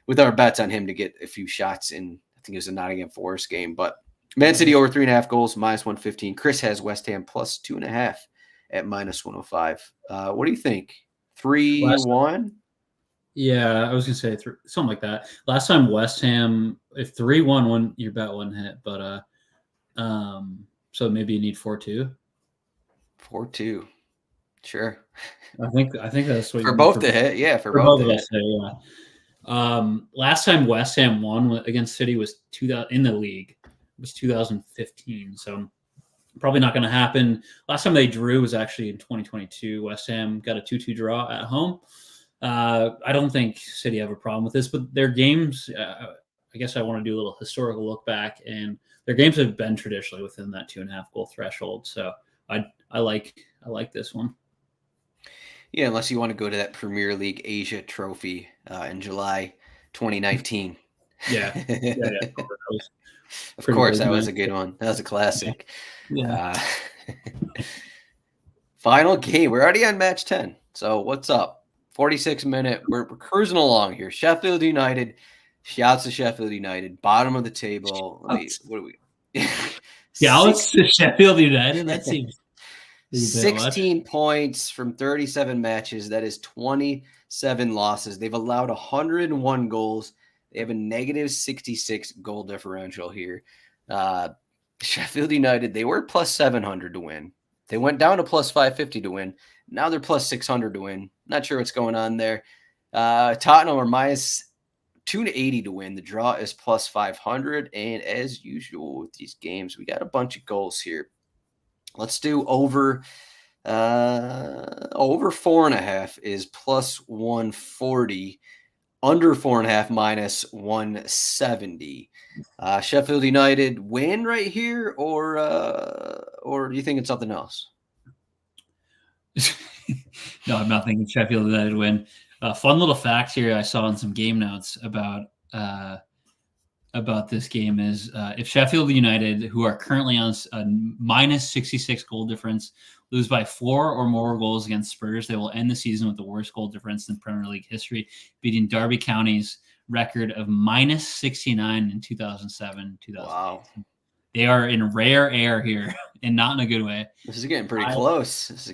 bets on him to get a few shots in. I think it was a Nottingham Forest game, but Man City over 3.5 goals, -115. Chris has West Ham +2.5 at -105. What do you think? 3-1? Yeah, I was gonna say something like that. Last time West Ham, if 3-1, your bet wouldn't hit, but so maybe you need 4-2. 4-2. Sure. I think that's what for both to hit. Yeah, for both of to us. Yeah. Last time West Ham won against City was 2000 in the league. It was 2015. So probably not going to happen. Last time they drew was actually in 2022. West Ham got a 2-2 draw at home. I don't think City have a problem with this, but their games, I guess I want to do a little historical look back, and their games have been traditionally within that 2.5 goal threshold. So I like this one. Yeah, unless you want to go to that Premier League Asia Trophy in July 2019. Yeah. Of course, that was a good one. That was a classic. Yeah. Final game. We're already on match 10. So what's up? 46 minute. We're cruising along here. Sheffield United. Shouts to Sheffield United. Bottom of the table. Wait, what are we? Shouts to Sheffield United? That seems 16 points from 37 matches. That is 27 losses. They've allowed 101 goals. They have a -66 goal differential here. Sheffield United, they were +700 to win. They went down to +550 to win. Now they're +600 to win. Not sure what's going on there. Tottenham are -280 to win. The draw is +500. And as usual with these games, we got a bunch of goals here. Let's do over 4.5 is +140. Under 4.5 -170. Sheffield United win right here, or do you think it's something else? No, I'm not thinking Sheffield United win. Fun little fact here I saw in some game notes about this game is if Sheffield United, who are currently on a -66 goal difference, lose by 4 or more goals against Spurs, they will end the season with the worst goal difference in Premier League history, beating Derby County's record of -69 in 2007, 2008. Wow. They are in rare air here, and not in a good way. This is getting pretty close. So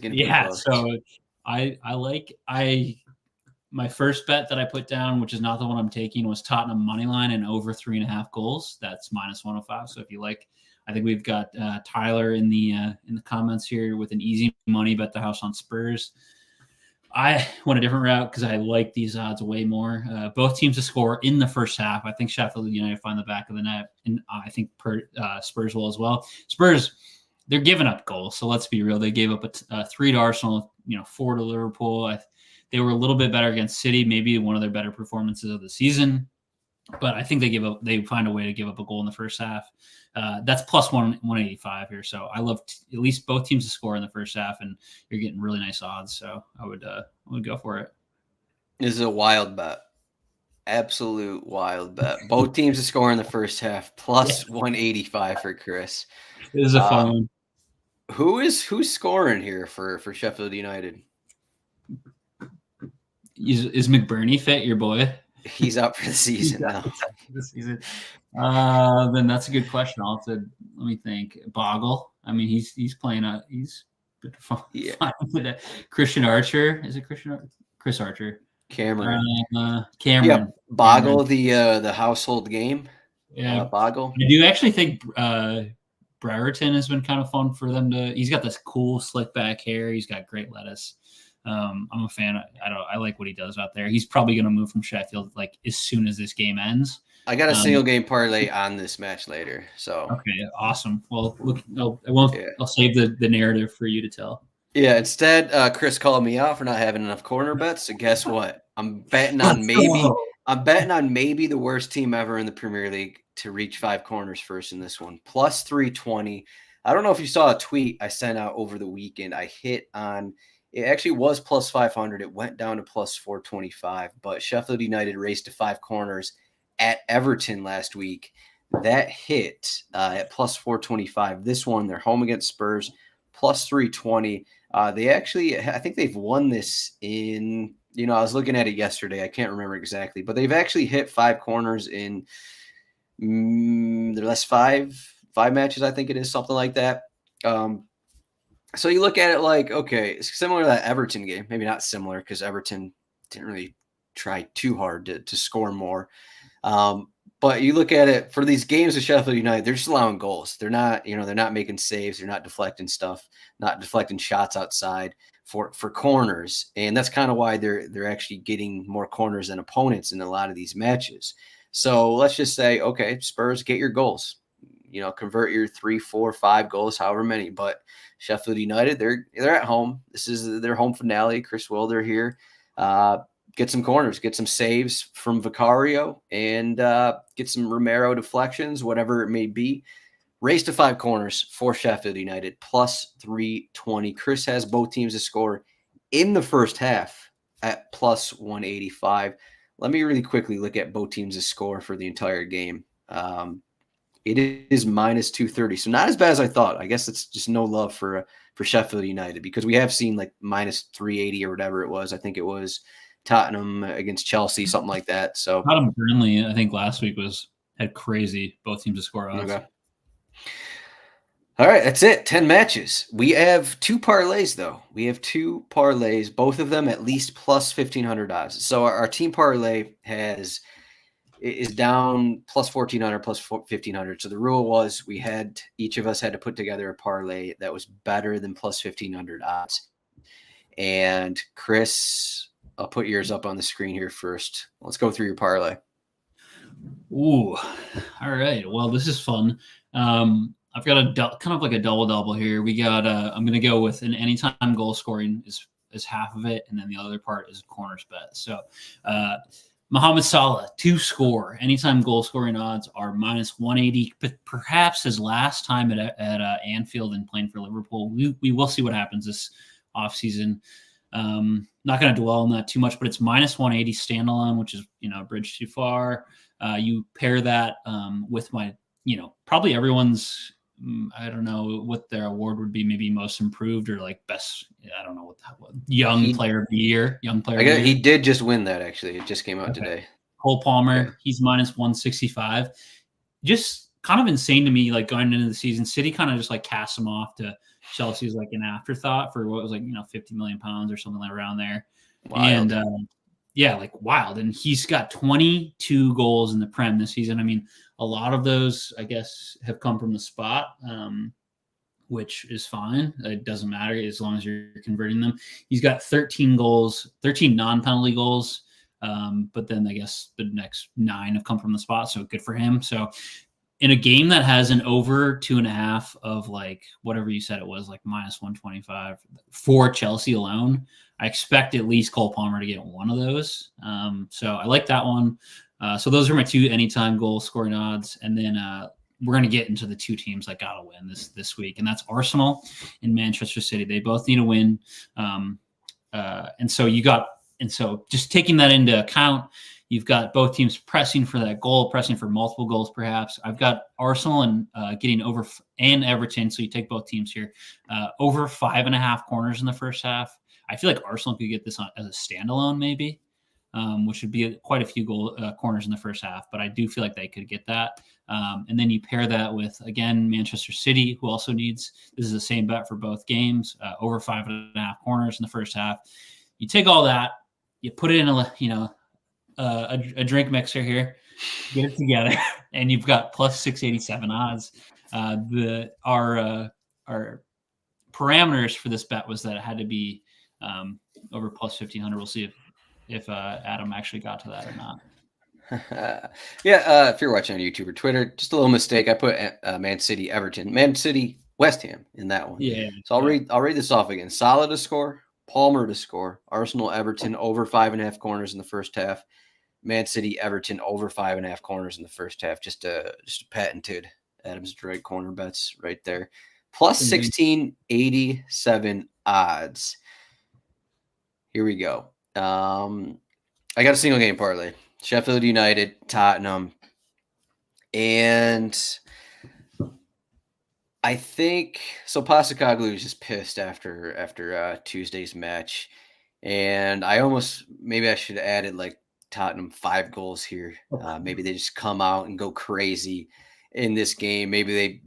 my first bet that I put down, which is not the one I'm taking, was Tottenham moneyline and over 3.5 goals. That's -105. So if you like, I think we've got Tyler in the comments here with an easy money bet the house on Spurs. I went a different route because I like these odds way more. Both teams to score in the first half. I think Sheffield United find the back of the net, and I think Spurs will as well. Spurs, they're giving up goals. So let's be real. They gave up a 3 to Arsenal, 4 to Liverpool. They were a little bit better against City, maybe one of their better performances of the season. But I think they find a way to give up a goal in the first half. That's +185 here. So I love at least both teams to score in the first half, and you're getting really nice odds. So I would go for it. This is a wild bet. Absolute wild bet. Both teams to score in the first half, +185 for Chris. This is a fun one. Who's scoring here for Sheffield United? Is McBurney fit, your boy? He's out for the season now. Then that's a good question. Let me think. Boggle. I mean, he's playing. He's fine. Yeah. Christian Archer. Is it Christian Archer? Chris Archer. Cameron. Cameron. Yeah. Boggle, the household game. Yeah. Boggle. I do actually think Brereton has been kind of fun for them to. He's got this cool slick back hair. He's got great lettuce. I'm a fan. I like what he does out there. He's probably going to move from Sheffield like as soon as this game ends. I got a single game parlay on this match later. So okay, awesome. Well, look, I'll save the narrative for you to tell. Yeah. Instead, Chris called me out for not having enough corner bets. So guess what? I'm betting on maybe the worst team ever in the Premier League to reach 5 corners first in this one. +320. I don't know if you saw a tweet I sent out over the weekend. I hit on It actually was plus 500. It went down to plus 425, but Sheffield United raced to 5 corners at Everton last week. That hit at plus 425. This one, they're home against Spurs, plus 320. They actually, I think they've won this in, I was looking at it yesterday. I can't remember exactly, but they've actually hit 5 corners in their last five matches, I think it is, something like that. So you look at it like, okay, it's similar to that Everton game. Maybe not similar because Everton didn't really try too hard to score more. But you look at it for these games with Sheffield United, they're just allowing goals. They're not, they're not making saves. They're not deflecting stuff, not deflecting shots outside for corners. And that's kind of why they're actually getting more corners than opponents in a lot of these matches. So let's just say, okay, Spurs, get your goals. Convert your 3, 4, 5 goals, however many. But Sheffield United, they're at home. This is their home finale. Chris Wilder here. Get some corners, get some saves from Vicario, and get some Romero deflections, whatever it may be. Race to 5 corners for Sheffield United, plus 320. Chris has both teams to score in the first half at plus 185. Let me really quickly look at both teams to score for the entire game. It is minus 230, so not as bad as I thought. I guess it's just no love for Sheffield United because we have seen like minus 380 or whatever it was. I think it was Tottenham against Chelsea, something like that. So Tottenham Burnley, I think last week had crazy both teams to score odds. Okay. All right, that's it. 10 matches. We have 2 parlays though. We have 2 parlays, both of them at least plus 1,500 odds. So our team parlay is down plus 1,400, plus 1,500. So the rule was each of us had to put together a parlay that was better than plus 1,500 odds. And Chris, I'll put yours up on the screen here first. Let's go through your parlay. Ooh, all right. Well, this is fun. I've got kind of like a double here. We got. I'm going to go with an anytime goal scoring is half of it, and then the other part is a corners bet. So, Mohamed Salah to score anytime goal scoring odds are minus 180. But perhaps his last time at Anfield and playing for Liverpool. We will see what happens this offseason. Not going to dwell on that too much, but it's minus 180 standalone, which is, a bridge too far. You pair that with my, probably everyone's, I don't know what their award would be, maybe most improved or like best, I don't know what young player of the year. He did just win that, actually. It just came out today. Cole Palmer, he's minus 165. Just kind of insane to me, like going into the season. City kind of just like cast him off to Chelsea's like an afterthought for what was like, 50 million pounds or something like around there. Wild. And like wild. And he's got 22 goals in the Prem this season. I mean, a lot of those, I guess, have come from the spot, which is fine. It doesn't matter as long as you're converting them. He's got 13 goals, 13 non-penalty goals. But then I guess the next 9 have come from the spot. So good for him. So in a game that has an over 2.5 of like whatever you said it was, like minus 125 for Chelsea alone, I expect at least Cole Palmer to get one of those. So I like that one. So those are my 2 anytime goal scoring odds. And then we're going to get into the 2 teams that got to win this week. And that's Arsenal and Manchester City. They both need a win. And so just taking that into account, you've got both teams pressing for that goal, pressing for multiple goals, perhaps. I've got Arsenal and getting over and Everton. So you take both teams here over 5.5 corners in the first half. I feel like Arsenal could get this as a standalone, maybe, which would be quite a few corners in the first half. But I do feel like they could get that. And then you pair that with, again, Manchester City, who also needs, this is the same bet for both games, over 5.5 corners in the first half. You take all that, you put it in a drink mixer here, get it together, and you've got plus 687 odds. Our parameters for this bet was that it had to be over plus 1,500. We'll see if Adam actually got to that or not. If you're watching on YouTube or Twitter, just a little mistake. I put Man City, Everton, Man City, West Ham in that one. Yeah. So I'll read this off again. Salah to score, Palmer to score, Arsenal, Everton over 5.5 corners in the first half. Man City, Everton over 5.5 corners in the first half. Just a patented Adam's Zdroik corner bets right there. Plus 1,687 odds. Here we go. I got a single game parlay. Sheffield United, Tottenham. And I think so. Postecoglou was just pissed after Tuesday's match, and maybe I should have added like Tottenham 5 goals here. Maybe they just come out and go crazy in this game. Maybe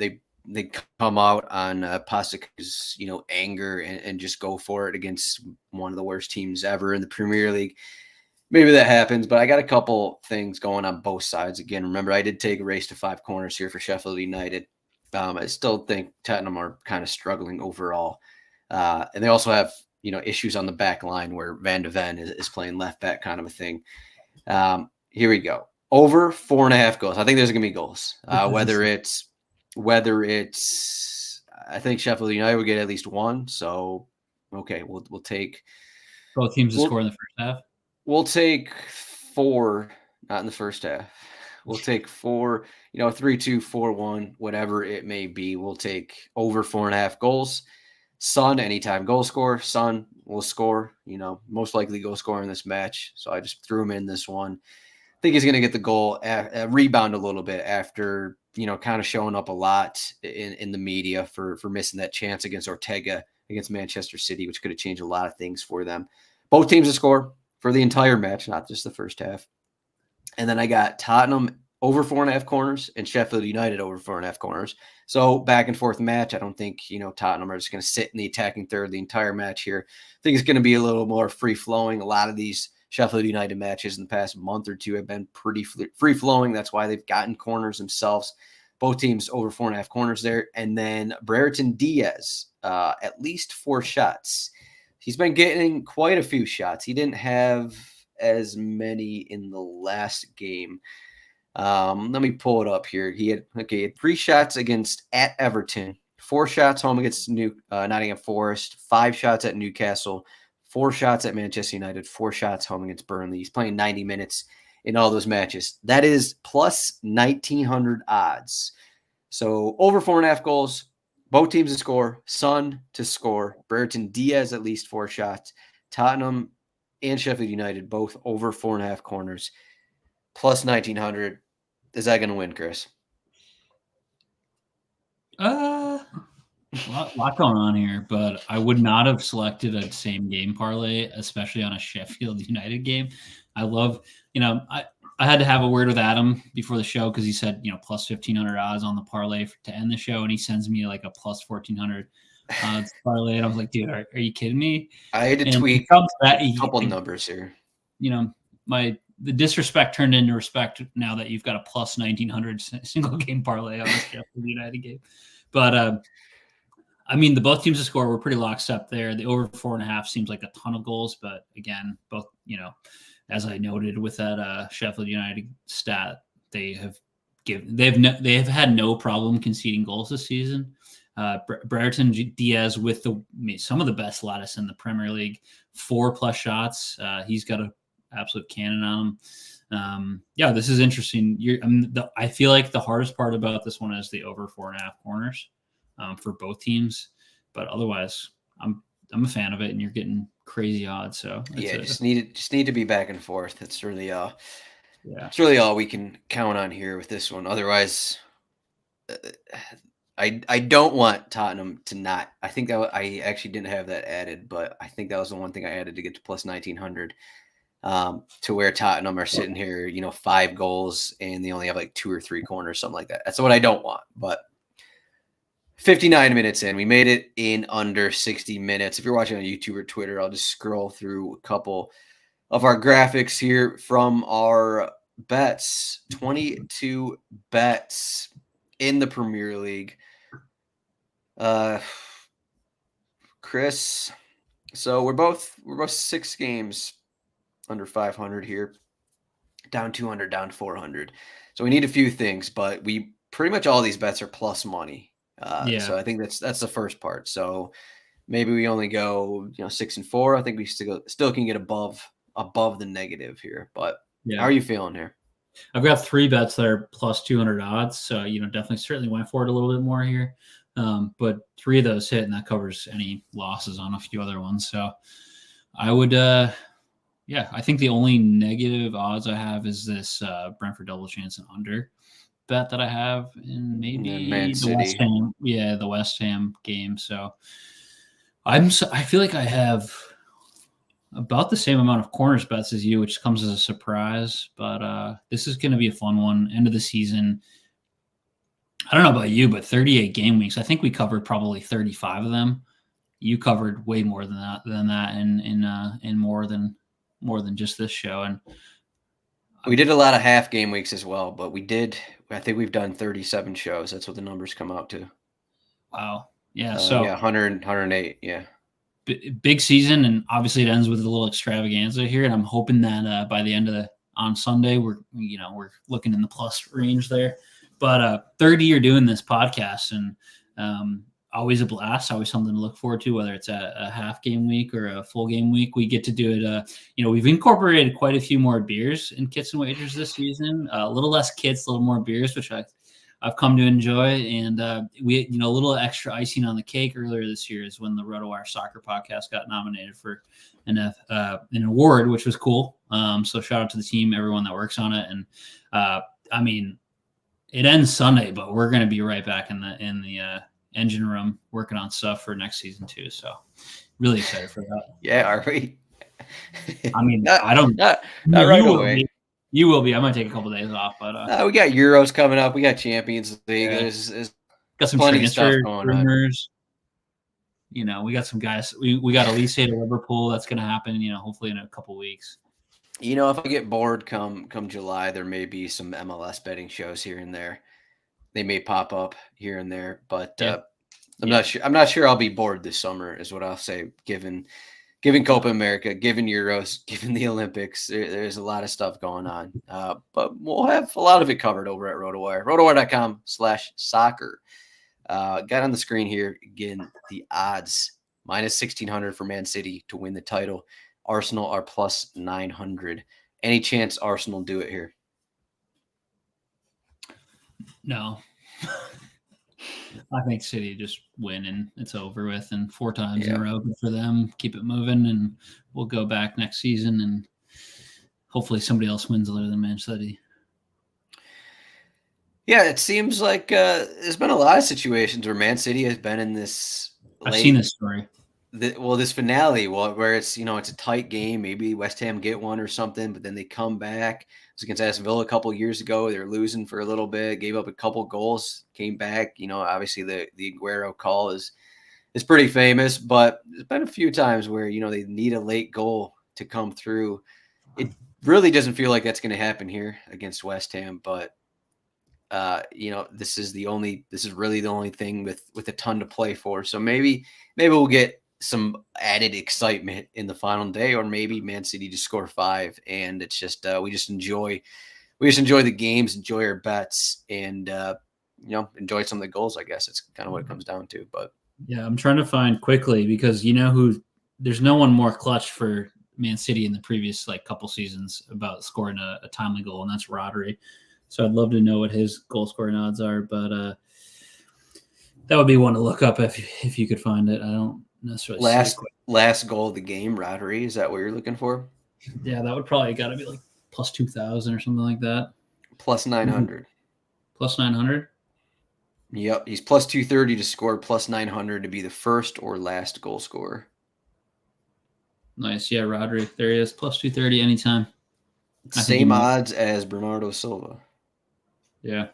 they come out on Postecoglou's anger and just go for it against one of the worst teams ever in the Premier League. Maybe that happens, but I got a couple things going on both sides. Again, remember I did take a race to 5 corners here for Sheffield United. I still think Tottenham are kind of struggling overall. And they also have, issues on the back line where Van de Ven is playing left back kind of a thing. Here we go. Over 4.5 goals. I think there's going to be goals. Whether it's, I think Sheffield United will get at least 1. So, okay, we'll take. Both teams to score in the first half? We'll take 4, not in the first half. We'll take 4, 3-2, 4-1, whatever it may be. We'll take over 4.5 goals. Son, anytime goal scorer. Son will score, most likely goal scorer in this match. So I just threw him in this one. I think he's going to get the goal, rebound a little bit after, kind of showing up a lot in the media for missing that chance against Ortega against Manchester City, which could have changed a lot of things for them. Both teams to score for the entire match, not just the first half. And then I got Tottenham over 4.5 corners and Sheffield United over 4.5 corners. So back and forth match. I don't think, Tottenham are just going to sit in the attacking third the entire match here. I think it's going to be a little more free flowing. A lot of these Sheffield United matches in the past month or two have been pretty free flowing. That's why they've gotten corners themselves. Both teams over 4.5 corners there. And then Brereton Diaz, at least 4 shots. He's been getting quite a few shots. He didn't have as many in the last game. Let me pull it up here. He had 3 shots at Everton, 4 shots home against Nottingham Forest, 5 shots at Newcastle, 4 shots at Manchester United, 4 shots home against Burnley. He's playing 90 minutes in all those matches. That is plus 1,900 odds. So over 4.5 goals. Both teams to score, Son to score, Brereton Diaz at least 4 shots, Tottenham and Sheffield United both over 4.5 corners, plus 1,900. Is that going to win, Chris? A lot going on here, but I would not have selected a same game parlay, especially on a Sheffield United game. I love, I had to have a word with Adam before the show because he said, plus 1,500 odds on the parlay to end the show, and he sends me like a plus 1,400 odds parlay, and I was like, dude, are you kidding me? I had to tweak a couple numbers here. The disrespect turned into respect now that you've got a plus 1,900 single game parlay on the Sheffield United game. But the both teams to score were pretty lockstep there. The over 4.5 seems like a ton of goals, but again, both as I noted with that Sheffield United stat, they have had no problem conceding goals this season. Brereton Diaz with some of the best lattice in the Premier League, 4+ shots. He's got an absolute cannon on him. This is interesting. I feel like the hardest part about this one is the over 4.5 corners for both teams, but otherwise, I'm a fan of it, and you're getting crazy odds. So just need to be back and forth. It's really it's really all we can count on here with this one. Otherwise, I don't want Tottenham to not. I think that I actually didn't have that added, but I think that was the one thing I added to get to plus 1,900. To where Tottenham are sitting here, 5 goals and they only have like 2 or 3 corners, something like that. That's what I don't want. But 59 minutes in, we made it in under 60 minutes. If you're watching on YouTube or Twitter, I'll just scroll through a couple of our graphics here from our bets. 22 bets in the Premier League. Chris, so we're both 6 games under 500 here, down 200, down 400. So we need a few things, but we pretty much all these bets are plus money. So I think that's the first part. So maybe we only go 6-4. I think we still can get above the negative here. But how are you feeling here? I've got 3 bets that are plus 200 odds. So definitely certainly went for it a little bit more here. But 3 of those hit, and that covers any losses on a few other ones. So I would, yeah, I think the only negative odds I have is this Brentford double chance and under bet that I have in And then Man maybe the West City. Ham, the West Ham game. So I feel like I have about the same amount of corners bets as you, which comes as a surprise. But this is going to be a fun one. End of the season. I don't know about you, but 38 game weeks. I think we covered probably 35 of them. You covered way more than that, and more than just this show. And We did a lot of half game weeks as well, but I think we've done 37 shows. That's what the numbers come out to. wow, yeah. So 100, 108. Yeah. Big season, and obviously it ends with a little extravaganza here. And I'm hoping that by the end of on Sunday, we're looking in the plus range there. But 30 year doing this podcast, and always a blast, always something to look forward to, whether it's a half game week or a full game week. We get to do it. We've incorporated quite a few more beers in kits and wagers this season. A little less kits, a little more beers, which I've come to enjoy. And we, a little extra icing on the cake earlier this year is when the RotoWire Soccer Podcast got nominated for an award, which was cool. So shout out to the team, everyone that works on it. And I mean, it ends Sunday, but we're going to be right back in the engine room working on stuff for next season too. So really excited for that. Yeah, are we? I mean, not right away. You will be. I might take a couple of days off, but we got Euros coming up. We got Champions League. Yeah. There's got some plenty of stuff going rumors. On. We got some guys. We got Elise to Liverpool. That's going to happen. Hopefully in a couple of weeks. If I get bored come July, there may be some MLS betting shows here and there. They may pop up here and there, but I'm not sure. I'm not sure I'll be bored this summer, is what I'll say. Given Copa America, given Euros, given the Olympics, there's a lot of stuff going on. But we'll have a lot of it covered over at RotoWire. RotoWire.com/soccer. Got on the screen here again the odds -1600 for Man City to win the title. Arsenal are +900. Any chance Arsenal do it here? No. I think City just win and it's over with, and 4 times in a row for them. Keep it moving, and we'll go back next season, and hopefully somebody else wins other than Man City. Yeah, it seems like there's been a lot of situations where Man City has been in this. I've seen this story. This finale, where it's it's a tight game. Maybe West Ham get one or something, but then they come back. It was against Aston Villa a couple years ago. They were losing for a little bit, gave up a couple goals, came back. Obviously the Aguero call is pretty famous, but there's been a few times where they need a late goal to come through. It really doesn't feel like that's going to happen here against West Ham, but this is really the only thing with a ton to play for. So maybe we'll get some added excitement in the final day, or maybe Man City just score 5 and it's just we just enjoy the games, enjoy our bets, and enjoy some of the goals. I guess it's kind of what it comes down to. But yeah, I'm trying to find quickly, because there's no one more clutch for Man City in the previous couple seasons about scoring a timely goal, and that's Rodri. So I'd love to know what his goal scoring odds are, but that would be one to look up if you could find it. I don't necessarily last goal of the game, Rodri. Is that what you're looking for? Yeah, that would probably got to be plus 2,000 or something like that. +900. +900. Yep, he's +230 to score, +900 to be the first or last goal scorer. Nice, yeah, Rodri. There he is, +230 anytime. Same odds as Bernardo Silva. Yeah.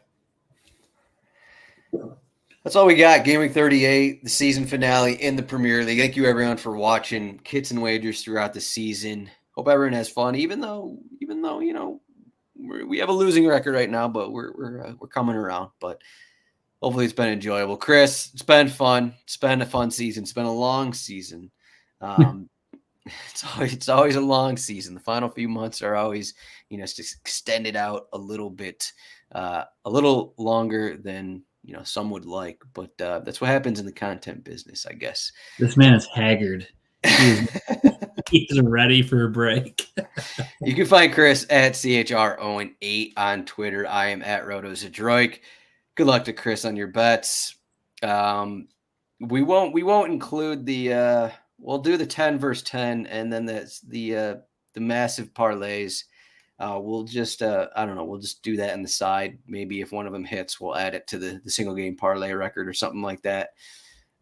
That's all we got. Game Week 38, the season finale in the Premier League. Thank you, everyone, for watching kits and wagers throughout the season. Hope everyone has fun, even though we have a losing record right now, but we're coming around. But hopefully, it's been enjoyable. Chris, it's been fun. It's been a fun season. It's been a long season. It's always a long season. The final few months are always just extended out a little bit, a little longer than some would like, but that's what happens in the content business, I guess. This man is haggard. He's ready for a break. You can find Chris at CHROwen8 on Twitter. I am at RotoZdroik. Good luck to Chris on your bets. We won't include the we'll do the 10 versus 10, and then the massive parlays. We'll just I don't know, we'll just do that on the side. Maybe if one of them hits, we'll add it to the single game parlay record or something like that.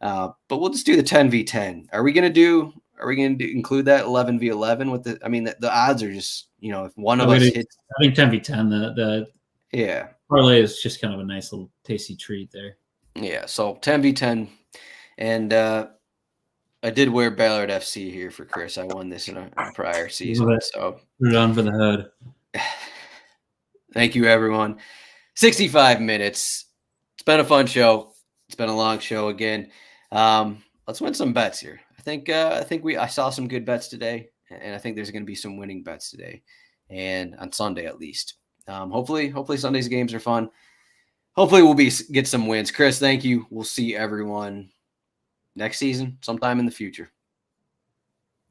But we'll just do the 10v10. Are we gonna include that 11v11 with the? I mean, the odds are just, if one of us hits. I think 10v10. The yeah parlay is just kind of a nice little tasty treat there. Yeah, so 10v10, and I did wear Ballard FC here for Chris. I won this in a prior season, so put it on for the hood. Thank you, everyone. 65 minutes. It's been a fun show. It's been a long show again. Let's win some bets here. I saw some good bets today, and I think there's going to be some winning bets today, and on Sunday at least. Hopefully Sunday's games are fun. Hopefully we'll get some wins. Chris, thank you. We'll see everyone next season, sometime in the future.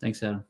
Thanks, Adam.